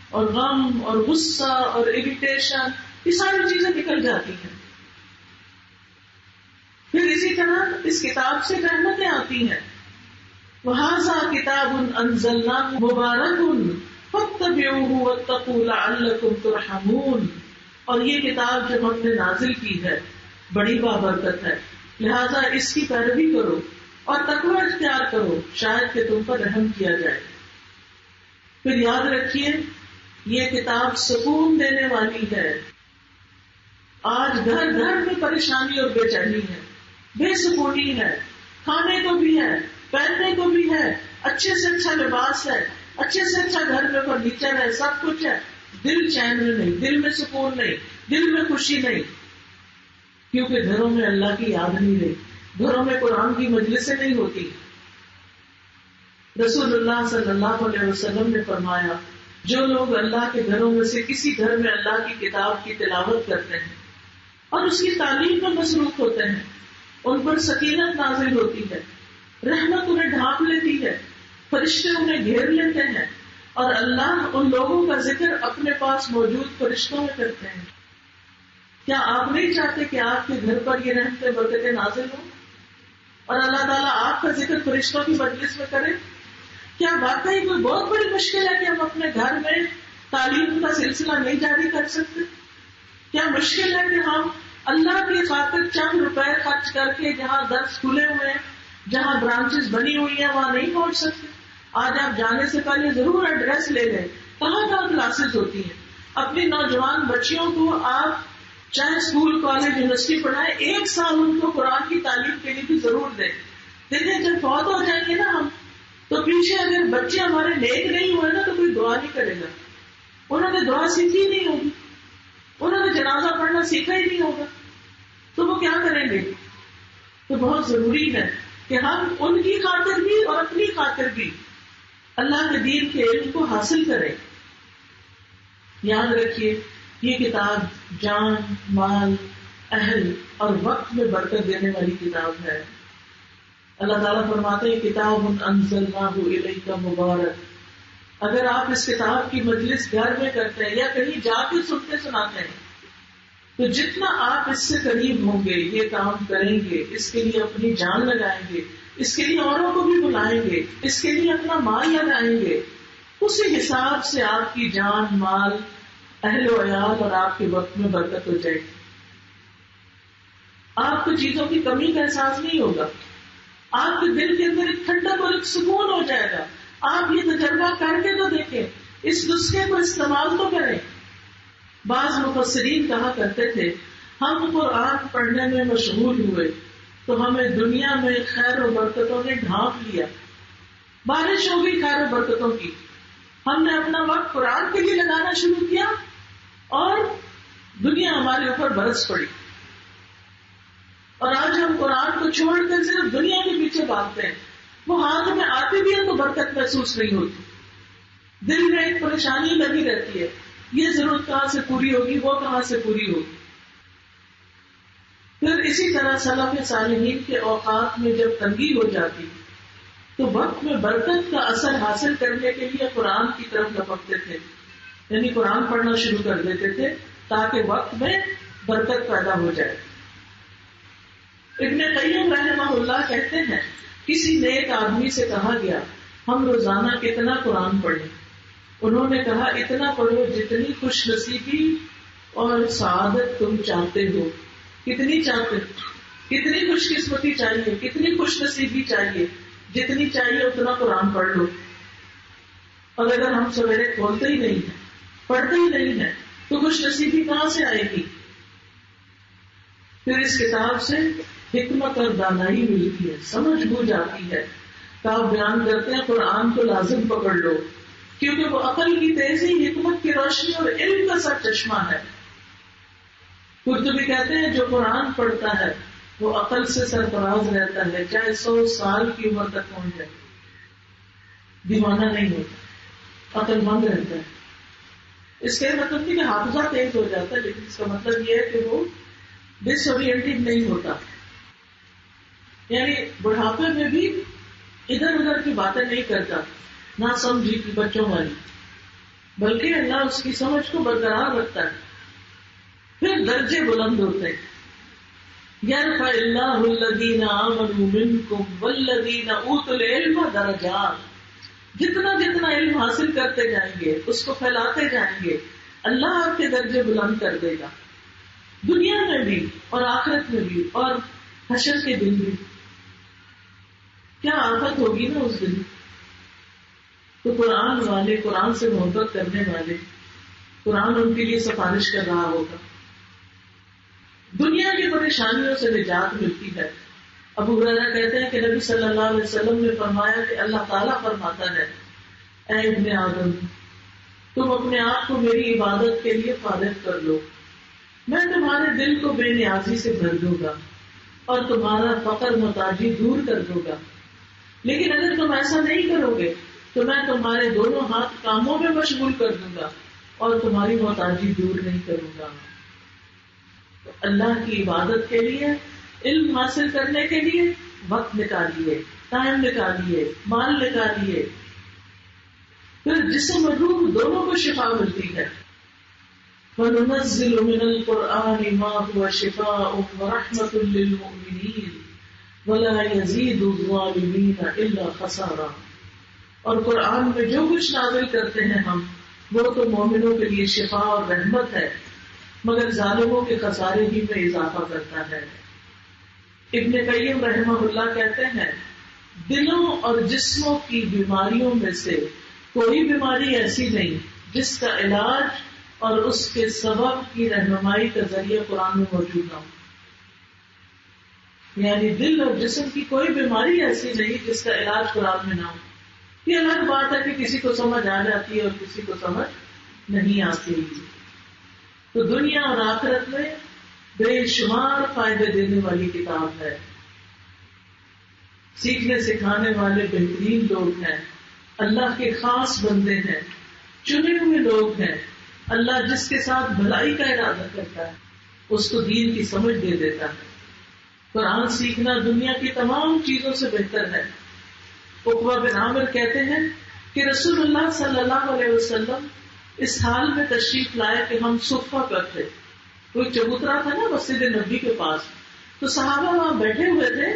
اور غم اور غصہ اور اریٹیشن، یہ ساری چیزیں نکل جاتی ہیں. پھر اسی طرح اس کتاب سے رحمتیں آتی ہیں. وَهَذَا كِتَابٌ أَنزَلْنَاهُ مُبَارَكٌ فَاتَّبِعُوهُ وَاتَّقُوا لَعَلَّكُمْ تُرْحَمُونَ. اور یہ کتاب جو ہم نے نازل کی ہے بڑی بابرکت ہے، لہذا اس کی پیروی کرو اور تقوی اختیار کرو شاید کہ تم پر رحم کیا جائے. پھر یاد رکھیے یہ کتاب سکون دینے والی ہے. آج گھر گھر میں پریشانی اور بے چینی ہے، بے سکونی ہے، کھانے کو بھی ہے، پہننے کو بھی ہے، اچھے سے اچھا لباس ہے، اچھے سے اچھا گھر میں فرنیچر ہے، سب کچھ ہے، دل چین میں نہیں، دل میں سکون نہیں، دل میں خوشی نہیں، کیونکہ گھروں میں اللہ کی یاد نہیں رہی، گھروں میں قرآن کی مجلسیں نہیں ہوتی. رسول اللہ صلی اللہ علیہ وسلم نے فرمایا جو لوگ اللہ کے گھروں میں سے کسی گھر میں اللہ کی کتاب کی تلاوت کرتے ہیں اور اس کی تعلیم میں مصروف ہوتے ہیں ان پر سکینت نازل ہوتی ہے، رحمت انہیں ڈھانپ لیتی ہے، فرشتے انہیں گھیر لیتے ہیں اور اللہ ان لوگوں کا ذکر اپنے پاس موجود فرشتوں میں کرتے ہیں. کیا آپ نہیں چاہتے کہ آپ کے گھر پر یہ رحمتیں برکتیں نازل ہوں اور اللہ تعالیٰ آپ کا ذکر فرشتوں کی مجلس میں کرے؟ کیا واقعی کوئی بہت بڑی مشکل ہے کہ ہم اپنے گھر میں تعلیم کا سلسلہ نہیں جاری کر سکتے؟ کیا مشکل ہے کہ ہم اللہ کی خاطر چند روپے خرچ کر کے جہاں درس کھلے ہوئے ہیں، جہاں برانچز بنی ہوئی ہیں وہاں نہیں پہنچ سکتے؟ آج آپ جانے سے پہلے ضرور ایڈریس لے لیں کہاں کہاں کلاسز ہوتی ہیں. اپنی نوجوان بچیوں کو آپ چاہے اسکول کالج یونیورسٹی پڑھائیں، 1 سال ان کو قرآن کی تعلیم کے لیے بھی ضرور دیں. دیکھیں جب فوت ہو جائیں گے نا ہم تو پیچھے اگر بچے ہمارے نیک نہیں ہوئے نا تو کوئی دعا نہیں کرے گا. انہوں نے دعا سیکھی نہیں ہوگی، انہوں نے جنازہ پڑھنا سیکھا ہی نہیں ہوگا، تو وہ کیا کریں گے؟ تو بہت ضروری ہے کہ ہم ان کی خاطر بھی اور اپنی خاطر بھی اللہ کے دین کے علم کو حاصل کریں. یاد رکھیے یہ کتاب جان، مال اہل اور وقت میں برکت دینے والی کتاب ہے. اللہ تعالیٰ فرماتے ہیں کتاب انزلناہ الیک مبارک. اگر آپ اس کتاب کی مجلس گھر میں کرتے ہیں یا کہیں جا کے سنتے سناتے ہیں تو جتنا آپ اس سے قریب ہوں گے، یہ کام کریں گے، اس کے لیے اپنی جان لگائیں گے، اس کے لیے اوروں کو بھی بلائیں گے، اس کے لیے اپنا مال لگائیں گے، اسی حساب سے آپ کی جان، مال، اہل و عیال اور آپ کے وقت میں برکت ہو جائے گی. آپ کو چیزوں کی کمی کا احساس نہیں ہوگا. آپ کے دل کے اندر ایک ٹھنڈک اور ایک سکون ہو جائے گا. آپ یہ تجربہ کر کے تو دیکھیں، اس نسخے کو استعمال تو کریں. بعض مفسرین کہا کرتے تھے ہم قرآن پڑھنے میں مشغول ہوئے تو ہمیں دنیا میں خیر و برکتوں نے ڈھانپ لیا. بارش ہو گئی خیر و برکتوں کی، ہم نے اپنا وقت قرآن کے لیے لگانا شروع کیا اور دنیا ہمارے اوپر برس پڑی. اور آج ہم قرآن کو چھوڑ کر صرف دنیا کے پیچھے بھاگتے ہیں. وہ ہاتھ میں آتی بھی ہے تو برکت محسوس نہیں ہوتی. دل میں ایک پریشانی لگی رہتی ہے، یہ ضرورت کہاں سے پوری ہوگی، وہ کہاں سے پوری ہوگی. پھر اسی طرح سلف صالحین کے اوقات میں جب تنگی ہو جاتی تو وقت میں برکت کا اثر حاصل کرنے کے لیے قرآن کی طرف لپکتے تھے، یعنی قرآن پڑھنا شروع کر دیتے تھے تاکہ وقت میں برکت پیدا ہو جائے. ابن قیم رحمہ اللہ کہتے ہیں کسی نیک آدمی سے کہا گیا ہم روزانہ کتنا قرآن پڑھیں. انہوں نے کہا اتنا پڑھو جتنی خوش نصیبی اور سعادت تم چاہتے ہو. کتنی چاہتے، کتنی خوش قسمتی چاہیے، کتنی خوش نصیبی چاہیے، جتنی چاہیے اتنا قرآن پڑھ لو. اور اگر ہم سویرے کھولتے ہی نہیں ہیں، پڑھتے ہی نہیں ہیں تو خوش نصیبی کہاں سے آئے گی؟ پھر اس کتاب سے حکمت اور دانائی ملتی ہے، سمجھ بوجھ آتی ہے. تو آپ بیان کرتے ہیں قرآن کو لازم پکڑ لو کیونکہ وہ عقل کی تیزی، حکمت کی روشنی اور علم کا سر چشمہ ہے. قرطبی کہتے ہیں جو قرآن پڑھتا ہے وہ عقل سے سرفراز رہتا ہے، چاہے 100 سال کی عمر تک پہنچ جائے. دیوانہ نہیں ہوتا، عقل مند رہتا ہے. اس کا مطلب نہیں کہ حافظہ تیز ہو جاتا ہے، لیکن اس کا مطلب یہ ہے کہ وہ ڈس اورینٹڈ نہیں ہوتا، یعنی بڑھاپے میں بھی ادھر ادھر کی باتیں نہیں کرتا، نہ سمجھی کی بچوں والی، بلکہ اللہ اس کی سمجھ کو برقرار رکھتا ہے. پھر درجے بلند ہوتے ہیں. یرفع اللہ الذین آمنوا منکم والذین اوتوا العلم درجات. جتنا جتنا علم حاصل کرتے جائیں گے، اس کو پھیلاتے جائیں گے، اللہ آپ کے درجے بلند کر دے گا، دنیا میں بھی اور آخرت میں بھی اور حشر کے دن بھی. کیا آفت ہوگی نا اس دن. تو قرآن والے، قرآن سے محبت کرنے والے، قرآن ان کے لیے سفارش کر رہا ہوگا. دنیا کی پریشانیوں سے نجات ملتی ہے. ابو ہریرہ کہتے ہیں کہ نبی صلی اللہ علیہ وسلم نے فرمایا کہ اللہ تعالیٰ فرماتا ہے اے ابن آدم تم اپنے آپ کو میری عبادت کے لیے فارغ کر لو، میں تمہارے دل کو بے نیازی سے بھر دوں گا اور تمہارا فقر محتاجی دور کر دوں گا. لیکن اگر تم ایسا نہیں کرو گے تو میں تمہارے دونوں ہاتھ کاموں میں مشغول کر دوں گا اور تمہاری محتاجی دور نہیں کروں گا. تو اللہ کی عبادت کے لیے، علم حاصل کرنے کے لیے وقت نکالیے، ٹائم نکالیے، مال نکالیے. پھر جسم اور روح دونوں کو شفا ملتی ہے. وَنُنَزِّلُ مِنَ الْقُرْآنِ مَا هُوَ شِفَاءٌ وَرَحْمَةٌ لِّلْمُؤْمِنِينَ وَلَا يَزِيدُ الظَّالِمِينَ إِلَّا خَسَارًا. اور قرآن میں جو کچھ نازل کرتے ہیں ہم، وہ تو مومنوں کے لیے شفا اور رحمت ہے، مگر ظالموں کے خسارے ہی میں اضافہ کرتا ہے. ابن قیم رحمہ اللہ کہتے ہیں دلوں اور جسموں کی بیماریوں میں سے کوئی بیماری ایسی نہیں جس کا علاج اور اس کے سبب کی رہنمائی کا ذریعہ قرآن میں موجود نہ ہو. یعنی دل اور جسم کی کوئی بیماری ایسی نہیں جس کا علاج قرآن میں نہ ہو. یہ الگ بات ہے کہ کسی کو سمجھ آ جاتی ہے اور کسی کو سمجھ نہیں آتی. تو دنیا اور آخرت میں بے شمار فائدے دینے والی کتاب ہے. سیکھنے سکھانے والے بہترین لوگ ہیں، اللہ کے خاص بندے ہیں، چنے ہوئے لوگ ہیں. اللہ جس کے ساتھ بھلائی کا ارادہ کرتا ہے اس کو دین کی سمجھ دے دیتا ہے. قرآن سیکھنا دنیا کی تمام چیزوں سے بہتر ہے. عقبہ بن عامر کہتے ہیں کہ رسول اللہ صلی اللہ علیہ وسلم اس حال میں تشریف لائے کہ ہم صفہ پر تھے. کوئی چبوترا تھا نا مسجد نبی کے پاس، تو صحابہ وہاں بیٹھے ہوئے تھے.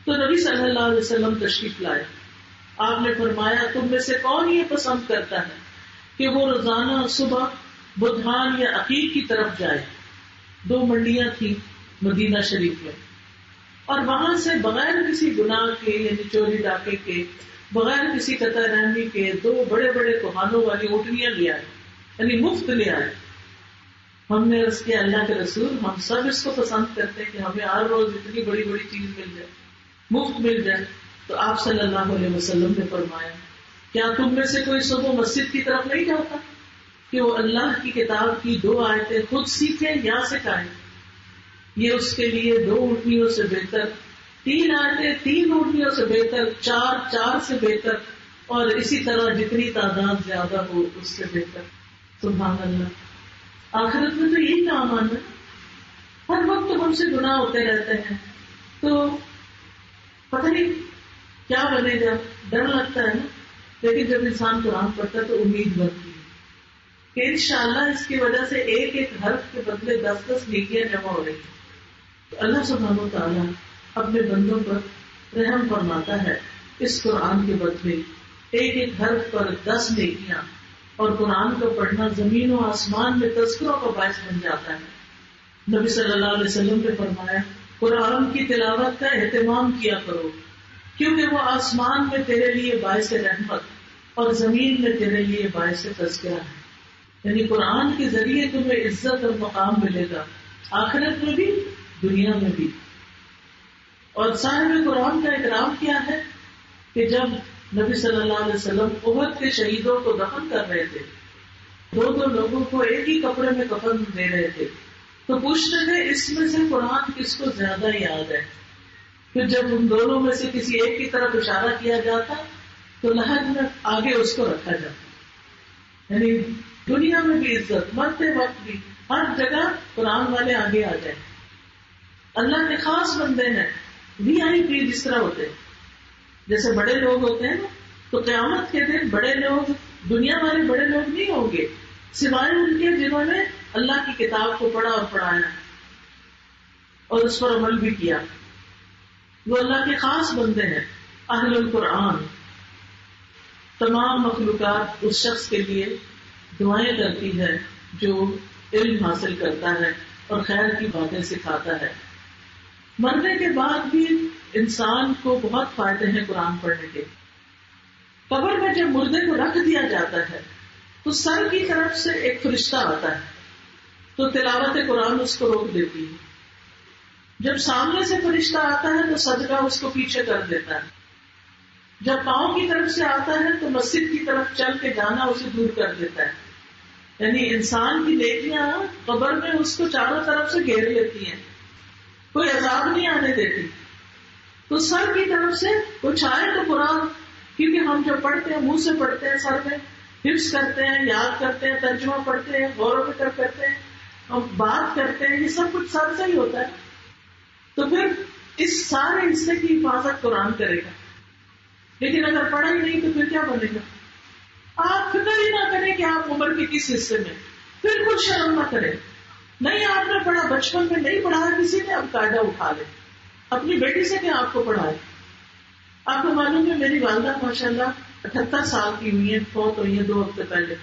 تو نبی صلی اللہ علیہ وسلم تشریف لائے. آپ نے فرمایا تم میں سے کون یہ پسند کرتا ہے کہ وہ روزانہ صبح بدھان یا عقیق کی طرف جائے. 2 منڈیاں تھیں مدینہ شریف میں، اور وہاں سے بغیر کسی گناہ کے یعنی چوری ڈاکے کے، بغیر کسی قطع رحمی کے 2 بڑے بڑے کوہانوں والی اونٹنیاں لے آئے، یعنی مفت لے آئے. ہم نے اس کے اللہ کے رسول ہم سب اس کو پسند کرتے ہیں کہ ہمیں ہر روز اتنی بڑی بڑی چیز مل جائے، مفت مل جائے. تو آپ صلی اللہ علیہ وسلم نے فرمایا کیا تم میں سے کوئی صبح مسجد کی طرف نہیں جاتا کہ وہ اللہ کی کتاب کی 2 آیتیں خود سیکھے یا سکھائے؟ یہ اس کے لیے 2 اونٹنیوں سے بہتر، 3 آیتیں 3 اونٹنیوں سے بہتر، 4 سے بہتر، اور اسی طرح جتنی تعداد زیادہ ہو اس سے بہتر. سبحان اللہ. آخرت میں تو یہی کام آنا. ہر وقت ہم سے گناہ ہوتے رہتے ہیں تو پتہ نہیں کیا بنے گا، ڈر لگتا ہے نا. لیکن جب انسان قرآن پڑھتا ہے تو امید بنتی ہے کہ انشاءاللہ اس کی وجہ سے ایک ایک حرف کے بدلے 10 نیکیاں جمع ہو رہی ہیں. تو اللہ سبحانہ و تعالیٰ اپنے بندوں پر رحم فرماتا ہے. اس قرآن کے بدلے ایک ایک حرف پر 10 نیکیاں، اور قرآن کو پڑھنا زمین و آسمان میں تذکروں کا باعث بن جاتا ہے. نبی صلی اللہ علیہ وسلم نے فرمایا قرآن کی تلاوت کا اہتمام کیا کرو، کیونکہ وہ آسمان میں تیرے لیے باعث رحمت اور زمین میں تیرے لیے باعث تذکرہ ہے. یعنی قرآن کے ذریعے تمہیں عزت اور مقام ملے گا، آخرت میں بھی دنیا میں بھی. اور صاحب قرآن کا اکرام کیا ہے کہ جب نبی صلی اللہ علیہ وسلم احد کے شہیدوں کو دفن کر رہے تھے، 2 لوگوں کو ایک ہی کپڑے میں کفن دے رہے تھے، تو پوچھتے تھے اس میں سے قرآن کس کو زیادہ یاد ہے. پھر جب ان دونوں میں سے کسی ایک کی طرف اشارہ کیا جاتا تو لحد میں آگے اس کو رکھا جاتا. یعنی دنیا میں بھی عزت، مرتے وقت بھی ہر جگہ قرآن والے آگے آ جائیں. اللہ کے خاص بندے ہیں، VIP جس طرح ہوتے ہیں. جیسے بڑے لوگ ہوتے ہیں نا، تو قیامت کے دن بڑے لوگ دنیا والے بڑے لوگ نہیں ہوں گے سوائے ان کے جنہوں نے اللہ کی کتاب کو پڑھا اور پڑھایا اور اس پر عمل بھی کیا. وہ اللہ کے خاص بندے ہیں، اہل القرآن. تمام مخلوقات اس شخص کے لیے دعائیں کرتی ہے جو علم حاصل کرتا ہے اور خیر کی باتیں سکھاتا ہے. مرنے کے بعد بھی انسان کو بہت فائدے ہیں قرآن پڑھنے کے. قبر میں جب مردے کو رکھ دیا جاتا ہے تو سر کی طرف سے ایک فرشتہ آتا ہے تو تلاوت قرآن اس کو روک دیتی ہے. جب سامنے سے فرشتہ آتا ہے تو صدقہ اس کو پیچھے کر دیتا ہے. جب پاؤں کی طرف سے آتا ہے تو مسجد کی طرف چل کے جانا اسے دور کر دیتا ہے. یعنی انسان کی نیکیاں قبر میں اس کو چاروں طرف سے گھیر لیتی ہیں، کوئی عذاب نہیں آنے دیتی. تو سر کی طرف سے کچھ آئے تو قرآن، کیونکہ ہم جو پڑھتے ہیں منہ سے پڑھتے ہیں، سر میں حفظ کرتے ہیں، یاد کرتے ہیں، ترجمہ پڑھتے ہیں، غور و فکر کرتے ہیں، ہم بات کرتے ہیں، یہ سب کچھ سر سے ہی ہوتا ہے. تو پھر اس سارے حصے کی حفاظت قرآن کرے گا. لیکن اگر پڑھا ہی نہیں تو پھر کیا بنے گا؟ آپ فکر ہی نہ کریں کہ آپ عمر کے کس حصے میں، پھر کچھ شرم نہ کریں. نہیں آپ نے پڑھا، بچپن میں نہیں پڑھا کسی نے، اب قاعدہ اٹھا لے. اپنی بیٹی سے کیا آپ کو پڑھائے. آپ کو معلوم ہے میری والدہ ماشاءاللہ 78 سال کی ہوئی ہیں، فوت ہوئی ہیں 2 ہفتے پہلے.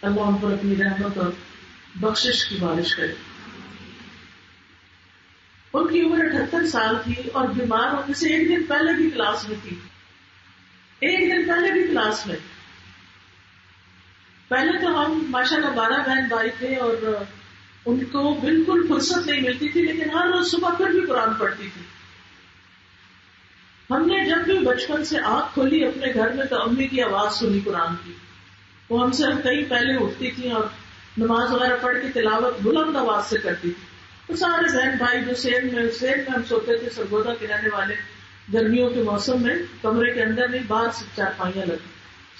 اللہ ہم پر اپنی رحمت اور بخشش کی بارش کرے. ان کی عمر 78 سال تھی اور بیمار ہونے سے ایک دن پہلے بھی کلاس میں تھی. ایک دن پہلے بھی کلاس میں. پہلے تو ہم ماشاءاللہ 12 بہن بھائی تھے اور ان کو بالکل فرصت نہیں ملتی تھی، لیکن ہر روز صبح پھر بھی قرآن پڑھتی تھی. ہم نے جب بھی بچپن سے آنکھ کھولی اپنے گھر میں تو امی کی آواز سنی قرآن کی. وہ ہم سے کئی پہلے اٹھتی تھی اور نماز وغیرہ پڑھ کے تلاوت بلند آواز سے کرتی تھی. تو سارے بہن بھائی جو سین میں ہم سوتے تھے، سرگودا کے رہنے والے، گرمیوں کے موسم میں کمرے کے اندر نہیں باہر سے چارپائیاں لگی،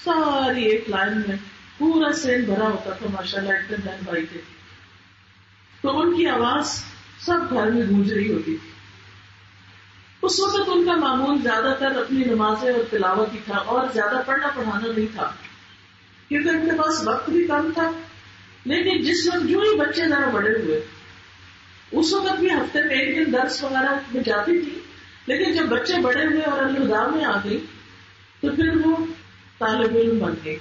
ساری ایک لائن میں پورا سین بھرا ہوتا تھا. ماشاءاللہ اتنے بہن بھائی تھے. تو ان کی آواز سب گھر میں گونج رہی ہوتی تھی. اس وقت ان کا معمول زیادہ تر اپنی نمازیں اور تلاوت ہی تھا، اور زیادہ پڑھنا پڑھانا نہیں تھا، کیونکہ ان کے پاس وقت بھی کم تھا. لیکن جس وقت جو ہی بچے ذرا بڑے ہوئے، اس وقت بھی ہفتے میں ایک دن درس وغیرہ میں جاتی تھی، لیکن جب بچے بڑے ہوئے اور الہدا میں آ گئی تو پھر وہ طالب علم بن گئی.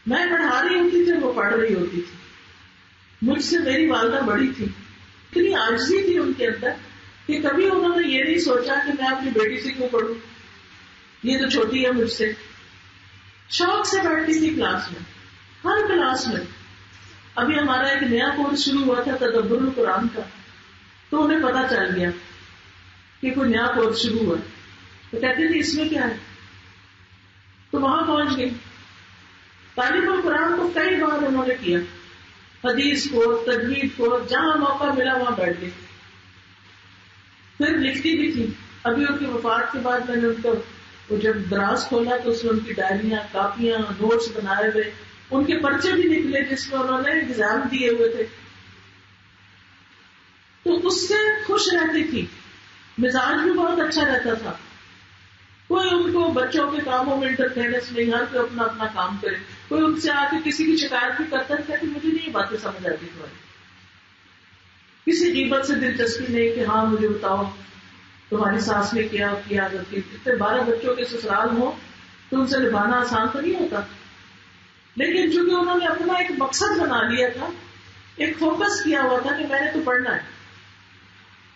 میں پڑھا رہی ہوتی تھی، وہ پڑھ رہی ہوتی تھی. مجھ سے میری والدہ بڑی تھی، اتنی عاجزی تھی ان کے اندر کہ کبھی انہوں نے یہ نہیں سوچا کہ میں اپنی بیٹی سے کیوں پڑھوں، یہ تو چھوٹی ہے مجھ سے. شوق سے بیٹھتی تھی کلاس میں، ہر کلاس میں. ابھی ہمارا ایک نیا کورس شروع ہوا تھا تدبر القرآن کا، تو انہیں پتا چل گیا کہ کوئی نیا کورس شروع ہوا، تو کہتے تھے اس میں کیا ہے، تو وہاں پہنچ گئی. تعلیم القرآن کو کئی بار انہوں نے کیا، حدیث کو، تجوید کو، جہاں موقع ملا وہاں بیٹھ گئی. پھر لکھتی بھی تھی. ابھی ان کی وفات کے بعد میں نے ان کو وہ جب دراز کھولا تو اس میں ان کی ڈائریاں، کاپیاں، نوٹس بنائے ہوئے، ان کے پرچے بھی نکلے جس میں انہوں نے ایگزام دیے ہوئے تھے. تو اس سے خوش رہتی تھی، مزاج بھی بہت اچھا رہتا تھا. کوئی ان کو بچوں کے کاموں میں انٹرفیئرنس نہیں، ہر کوئی اپنا اپنا کام کرے. کوئی ان سے آ کے کسی کی شکایت بھی کرتا تھا کہ مجھے نہیں یہ باتیں سمجھ آتی تمہاری، کسی غیبت سے دلچسپی نہیں کہ ہاں مجھے بتاؤ تمہاری ساس نے کیا کرتی. اتنے 12 بچوں کے سسرال ہوں تو ان سے نبھانا آسان تو نہیں ہوتا. لیکن چونکہ انہوں نے اپنا ایک مقصد بنا لیا تھا، ایک فوکس کیا ہوا تھا کہ میں نے تو پڑھنا ہے.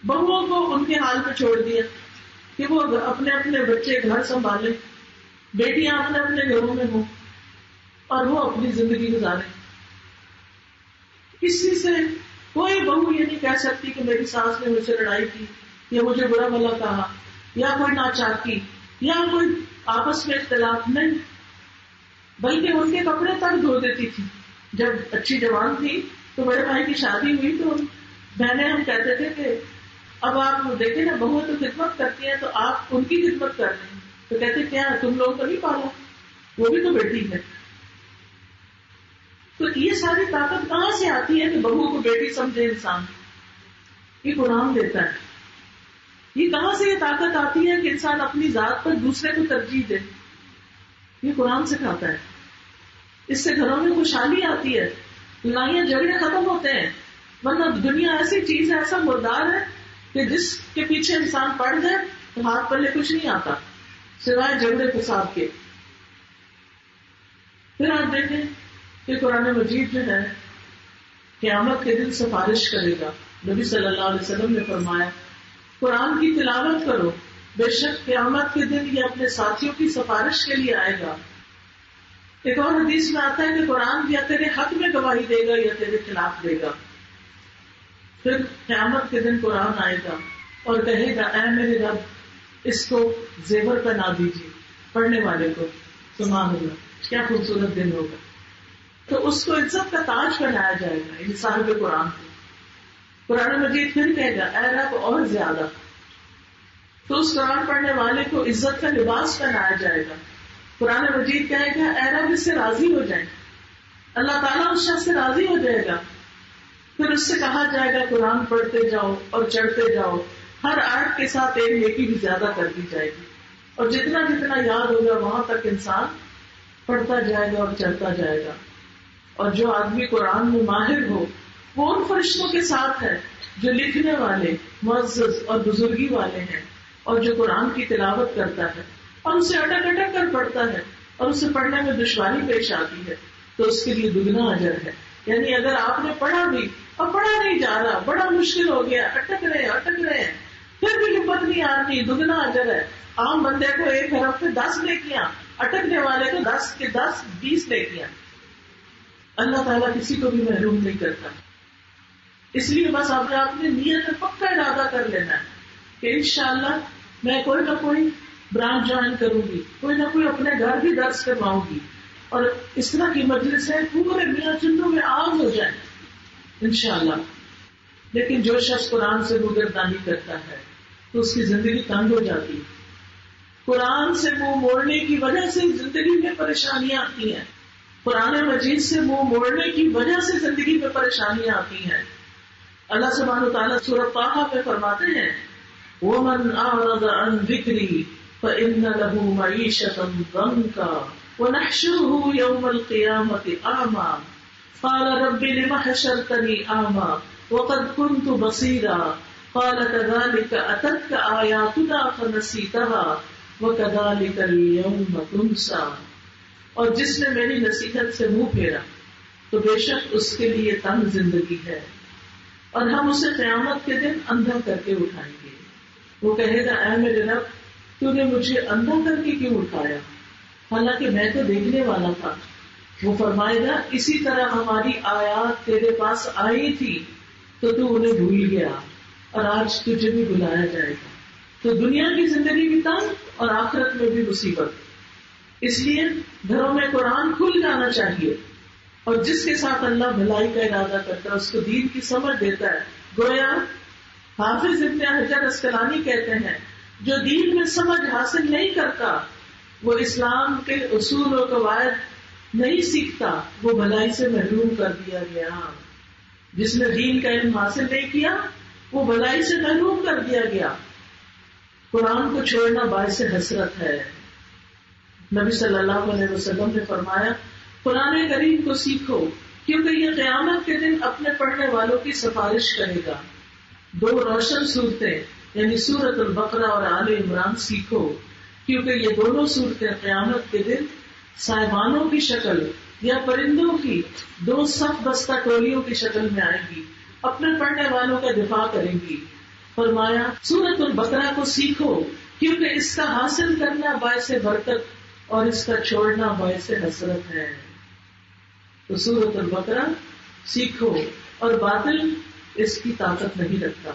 بہوؤں کو ان کے حال پہ چھوڑ دیا کہ وہ اپنے اپنے بچے گھر سنبھالیں، بیٹیاں اپنے اپنے گھروں میں ہوں اور وہ اپنی زندگی گزاریں. کسی سے کوئی بہو یہ نہیں کہہ سکتی کہ میری ساس نے مجھ سے لڑائی کی یا مجھے برا بھلا کہا یا کوئی ناچاکی یا کوئی آپس میں اختلاف. نہیں، بلکہ ان کے کپڑے تک دھو دیتی تھی. جب اچھی جوان تھی تو بڑے بھائی کی شادی ہوئی تو بہنیں ہم کہتے تھے کہ اب آپ دیکھیں نا، بہو تو خدمت کرتی ہیں تو آپ ان کی خدمت کر رہے ہیں. تو کہتے کیا تم لوگ تو نہیں پالا، وہ بھی تو بیٹی ہے. تو یہ ساری طاقت کہاں سے آتی ہے کہ بہو کو بیٹی سمجھے انسان؟ یہ قرآن دیتا ہے. یہ کہاں سے یہ طاقت آتی ہے کہ انسان اپنی ذات پر دوسرے کو ترجیح دے؟ یہ قرآن سکھاتا ہے. اس سے گھروں میں خوشحالی آتی ہے، لڑائیاں جھگڑے ختم ہوتے ہیں. ورنہ دنیا ایسی چیز ہے، ایسا مردار ہے کہ جس کے پیچھے انسان پڑ جائے تو ہاتھ پلے کچھ نہیں آتا سوائے جھگڑے فساد کے. پھر آپ دیکھیں کہ قرآن مجید جو ہے قیامت کے دن سفارش کرے گا. نبی صلی اللہ علیہ وسلم نے فرمایا قرآن کی تلاوت کرو، بے شک قیامت کے دن یہ اپنے ساتھیوں کی سفارش کے لیے آئے گا. ایک اور حدیث میں آتا ہے کہ قرآن یا تیرے حق میں گواہی دے گا یا تیرے خلاف دے گا. پھر قیامت کے دن قرآن آئے گا اور کہے گا اے میرے رب اس کو زیور پہنا دیجیے پڑھنے والے کو. سبحان اللہ، کیا خوبصورت دن ہوگا. تو اس کو عزت کا تاج پہنایا جائے گا ان صاحب قرآن کو. قرآن مجید پھر کہے گا اے رب اور زیادہ. تو اس قرآن پڑھنے والے کو عزت کا لباس پہنایا جائے گا. قرآن مجید کہے گا اے رب اس سے راضی ہو جائیں. اللہ تعالیٰ اس شخص سے راضی ہو جائے گا. پھر اس سے کہا جائے گا قرآن پڑھتے جاؤ اور چڑھتے جاؤ، ہر آیت کے ساتھ ایک نیکی بھی زیادہ کر دی جائے گی. اور جتنا جتنا یاد ہوگا وہاں تک انسان پڑھتا جائے گا اور چڑھتا جائے گا. اور جو آدمی قرآن میں ماہر ہو وہ ان فرشتوں کے ساتھ ہے جو لکھنے والے، معزز اور بزرگی والے ہیں، اور جو قرآن کی تلاوت کرتا ہے اور اسے اٹک اٹک کر پڑھتا ہے اور اسے پڑھنے میں دشواری پیش آتی ہے تو اس کے لیے دگنا اجر ہے. یعنی اگر آپ نے پڑھا بھی اور پڑھا نہیں جا رہا، بڑا مشکل ہو گیا، اٹک رہے ہیں پھر بھی ہمت نہیں آ رہی، دگنا اجر ہے. عام بندے کو ایک حرف پہ 10 نیکیاں، اٹکنے والے کو 10 کے 10 20 نیکیاں. اللہ تعالیٰ کسی کو بھی محروم نہیں کرتا. اس لیے بس آپ نے نیت میں پکا ارادہ کر لینا ہے کہ انشاءاللہ میں کوئی نہ کوئی برانچ جوائن کروں گی، کوئی نہ کوئی اپنے گھر بھی درس کرواؤں گی، اور اس طرح کی مجلس ہے پورے میاں چندوں میں آگ ہو جائے انشاءاللہ. لیکن جو شخص قرآن سے روگردانی کرتا ہے تو اس کی زندگی تنگ ہو جاتی ہے. قرآن سے منہ موڑنے کی وجہ سے زندگی میں پریشانیاں آتی ہیں. قرآن مجید سے منہ موڑنے کی وجہ سے زندگی میں پریشانیاں آتی ہیں. اللہ سبحانہ وتعالیٰ سورہ طٰہٰ میں فرماتے ہیں وَمَنْ أَعْرَضَ عَنْ ذِكْرِي فَإِنَّ لَهُ مَعِيشَةً ضَنْكًا وَنَحْشُرُهُ يَوْمَ الْقِيَامَةِ أَعْمَى قَالَ رَبِّ لِمَ حَشَرْتَنِي أَعْمَى وَقَدْ كُنْتُ بَصِيرًا قَالَ كَذَلِكَ أَتَتْكَ آيَاتُنَا فَنَسِيتَهَا وَكَذَلِكَ الْيَوْمَ تُنْسَى. اور جس نے میری نصیحت سے منہ پھیرا تو بے شک اس کے لیے تنگ زندگی ہے اور ہم اسے قیامت کے دن اندھا کر کے اٹھائیں گے. وہ کہے گا اے میرے رب تو نے مجھے اندھا کر کے کیوں اٹھایا حالانکہ میں تو دیکھنے والا تھا. وہ فرمائے گا اسی طرح ہماری آیات تیرے پاس آئی تھی تو تو انہیں بھول گیا اور آج تجھے بھی بلایا جائے گا. تو دنیا کی زندگی بھی تنگ اور آخرت میں بھی مصیبت. اس لیے گھروں میں قرآن کھل جانا چاہیے اور جس کے ساتھ اللہ بھلائی کا ارادہ کرتا ہے اس کو دین کی سمجھ دیتا ہے. گویا حافظ ابن حجر اسقلانی کہتے ہیں جو دین میں سمجھ حاصل نہیں کرتا وہ اسلام کے اصول و قواعد نہیں سیکھتا وہ بھلائی سے محروم کر دیا گیا. جس نے دین کا علم حاصل نہیں کیا وہ بھلائی سے محروم کر دیا گیا. قرآن کو چھوڑنا باعث حسرت ہے. نبی صلی اللہ علیہ وسلم نے فرمایا قرآن کریم کو سیکھو کیونکہ یہ قیامت کے دن اپنے پڑھنے والوں کی سفارش کرے گا. 2 روشن صورتیں یعنی سورۃ البقرہ اور آل عمران سیکھو کیونکہ یہ دونوں صورتیں قیامت کے دن صائبانوں کی شکل یا پرندوں کی 2 صف بستہ ٹولیوں کی شکل میں آئیں گی اپنے پڑھنے والوں کا دفاع کریں گی. فرمایا سورۃ البقرہ کو سیکھو کیونکہ اس کا حاصل کرنا باعث برکت اور اس کا چھوڑنا باعث حسرت ہے. تو سورۃ البقرہ سیکھو اور باطل اس کی طاقت نہیں رکھتا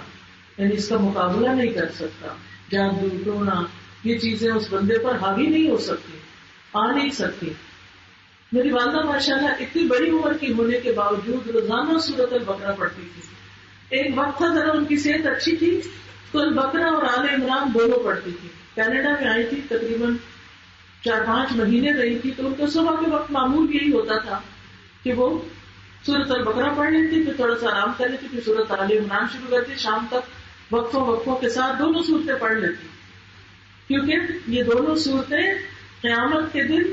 یعنی اس کا مقابلہ نہیں کر سکتا. جادو ٹونا یہ چیزیں اس بندے پر حاوی نہیں ہو سکتی آ نہیں سکتی. میری والدہ ماشاءاللہ اتنی بڑی عمر کی ہونے کے باوجود روزانہ سورۃ البقرہ پڑھتی تھی. ایک وقت تھا ذرا ان کی صحت اچھی تھی تو البقرہ اور آل عمران دونوں پڑھتی تھی. کینیڈا میں آئی تھی تقریباً 4-5 مہینے رہی تھی تو ان کو صبح کے وقت معمول یہی ہوتا تھا کہ وہ سورۃ البقرہ پڑھ لیتی پھر تھوڑا سا آرام کر لیتی پھر سورۃ آل عمران شروع کرتی. شام تک وقفوں کے ساتھ دونوں صورتیں پڑھ لیتی کیونکہ یہ دونوں صورتیں قیامت کے دن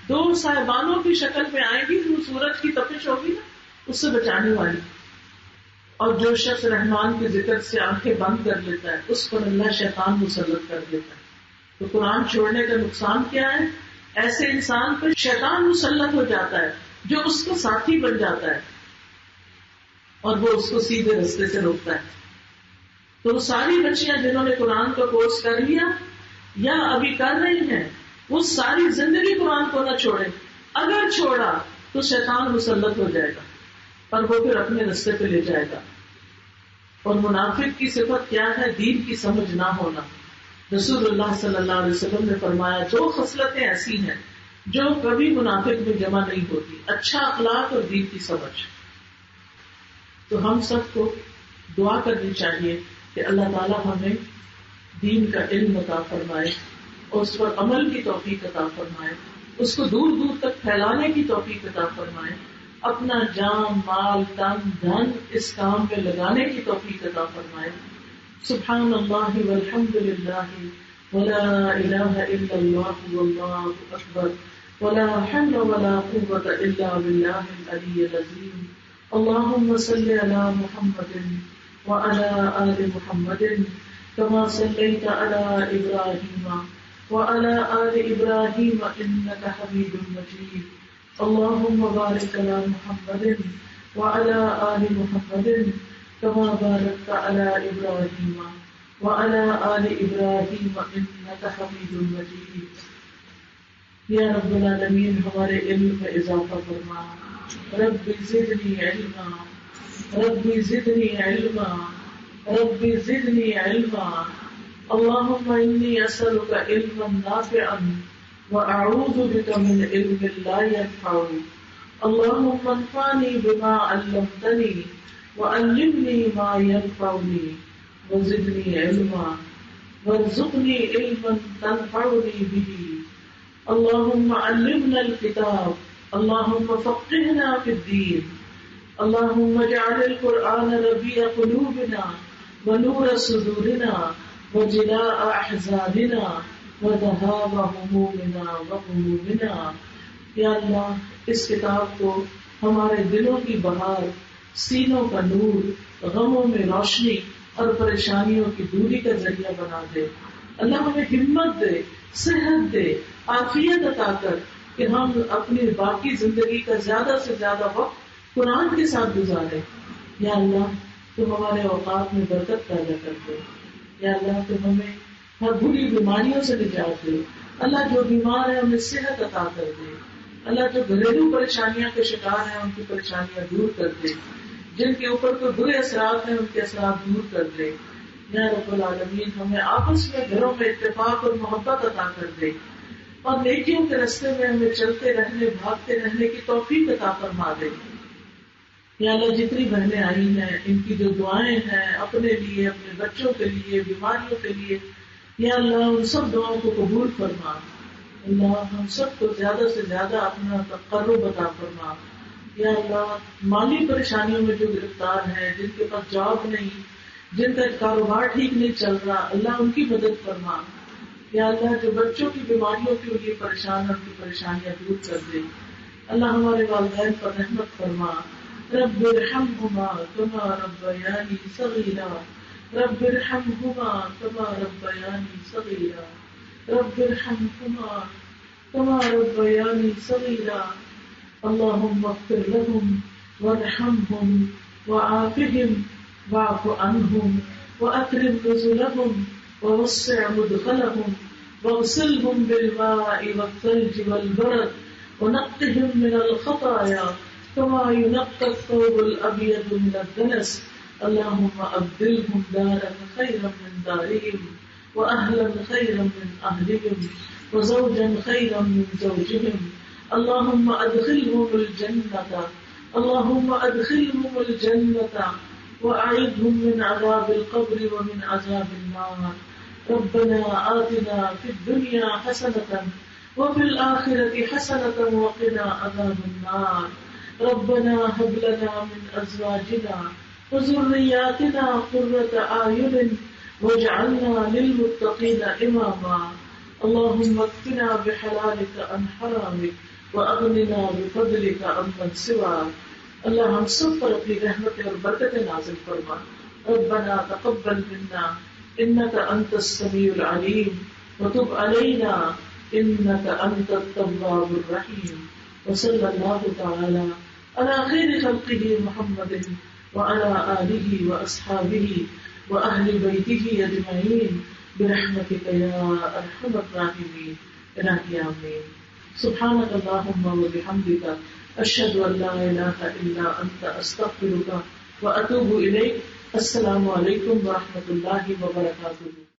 2 صاحبانوں کی شکل میں آئیں گی. جو سورج کی تپش ہوگی نا اس سے بچانے والی. اور جو شخص رحمان کے ذکر سے آنکھیں بند کر لیتا ہے اس پر اللہ شیطان مسلط کر دیتا ہے. تو قرآن چھوڑنے کا نقصان کیا ہے؟ ایسے انسان پر شیطان مسلط ہو جاتا ہے جو اس کا ساتھی بن جاتا ہے اور وہ اس کو سیدھے رستے سے روکتا ہے. تو وہ ساری بچیاں جنہوں نے قرآن کا کورس کر لیا یا ابھی کر رہی ہیں وہ ساری زندگی قرآن کو نہ چھوڑے. اگر چھوڑا تو شیطان مسلط ہو جائے گا اور وہ پھر اپنے رستے پہ لے جائے گا. اور منافق کی صفت کیا ہے؟ دین کی سمجھ نہ ہونا. رسول اللہ صلی اللہ علیہ وسلم نے فرمایا 2 خصلتیں ایسی ہیں جو کبھی منافق میں جمع نہیں ہوتی، اچھا اخلاق اور دین کی سمجھ. تو ہم سب کو دعا کرنی چاہیے کہ اللہ تعالیٰ ہمیں دین کا علم عطا فرمائے اور اس پر عمل کی توفیق عطا فرمائے، اس کو دور دور تک پھیلانے کی توفیق عطا فرمائے، اپنا جان مال تن دھن اس کام پہ لگانے کی توفیق عطا فرمائے. سبحان اللہ والحمد للہ ولا الہ الا اللہ واللہ اکبر ولا حول ولا قوة الا باللہ العلی العظیم. اللہم صل علی محمد وعلى آل محمد كما صليت على إبراهيم وعلى آل إبراهيم إنك حميد مجيد. اللهم بارك على محمد وعلى آل محمد كما باركت على إبراهيم وعلى آل إبراهيم إنك حميد مجيد. یا رب العالمین ہمارے علم میں اضافہ فرما. رب زدنی علما رب زدنی علما رب زدنی علما. اللهم إني أسألك علما نافعا وأعوذ بك من علم لا ينفع. اللهم انفعني بما علمتني وعلمني ما ينفعني وزدني علما وارزقني علما تنفعني به. اللهم علمنا الكتاب اللهم فقهنا في الدين اللهم اجعل القرآن ربيع قلوبنا ونور صدورنا وجلاء أحزاننا وذهاب همومنا وغمومنا. یا اللہ اس کتاب کو ہمارے دلوں کی بہار، سینوں کا نور، غموں میں روشنی اور پریشانیوں کی دوری کا ذریعہ بنا دے. اللہ ہمیں ہمت دے، صحت دے، عافیت عطا کر کہ ہم اپنی باقی زندگی کا زیادہ سے زیادہ وقت قرآن کے ساتھ گزارے. یا اللہ تم ہمارے اوقات میں برکت پیدا کر دے. یا اللہ تم ہمیں ہر بری بیماریوں سے نجات دے. اللہ جو بیمار ہے انہیں صحت عطا کر دے. اللہ جو گھریلو پریشانیاں کے شکار ہیں ان کی پریشانیاں دور کر دے. جن کے اوپر کوئی برے اثرات ہیں ان کے اثرات دور کر دے. یا رب العالمین ہمیں آپس میں گھروں میں اتفاق اور محبت عطا کر دے اور نیکیوں کے راستے میں ہمیں چلتے رہنے بھاگتے رہنے کی توفیق عطا فرما دے. یا اللہ جتنی بہنیں آئی ہیں ان کی جو دعائیں ہیں اپنے لیے، اپنے بچوں کے لیے، بیماریوں کے لیے، یا اللہ ان سب دعاؤں کو قبول فرما. اللہ ہم سب کو زیادہ سے زیادہ اپنا تقرب عطا فرما. یا اللہ مالی پریشانیوں میں جو گرفتار ہیں، جن کے پاس جاب نہیں، جن کا کاروبار ٹھیک نہیں چل رہا، اللہ ان کی مدد فرما. یا اللہ جو بچوں کی بیماریوں کے لیے پریشان ہیں ان کی پریشانیاں دور کر دے. اللہ ہمارے والدین پر رحمت فرما. رب ارحمہما کما ربیانی صغیرا رب ارحمہما کما ربیانی صغیرا رب ارحمہما کما ربیانی صغیرا. اللہم اغفر لهم وارحمهم وعافهم واعف عنهم واکرم نزلهم ووسع مدخلهم واغسلهم بالماء والثلج والبرد ونقهم من الخطايا كما ينقى الثوب الأبيض من الدنس. اللهم أبدلهم دارا خيرا من دارهم وأهلا خيرا من أهلهم وزوجا خيرا من زوجهم. اللهم أدخلهم الجنة اللهم أدخلهم الجنة وأعذهم من عذاب القبر ومن عذاب النار. ربنا آتنا في الدنيا حسنة وفي الآخرة حسنة وقنا عذاب النار. ربنا هب لنا من أزواجنا وذرياتنا قرة أعين واجعلنا للمتقين إماما. اللهم اكفنا بحلالك عن حرامك وأغننا بفضلك عمن سواك. اللہ ہم سب پر اپنی رحمتیں اور برکتیں نازل فرما. ربنا تقبل منا انك انت السميع العليم وتب علينا انك انت التواب الرحيم. وصلى الله تعالى على خير خلقه محمد وعلى آله وأصحابه وأهل بيته أجمعين برحمتك يا أرحم الراحمين. إلهي آمين. سبحانك اللهم وبحمدك أشهد أن لا إله إلا أنت أستغفرك وأتوب إليك. السلام علیکم ورحمۃ اللہ وبرکاتہ.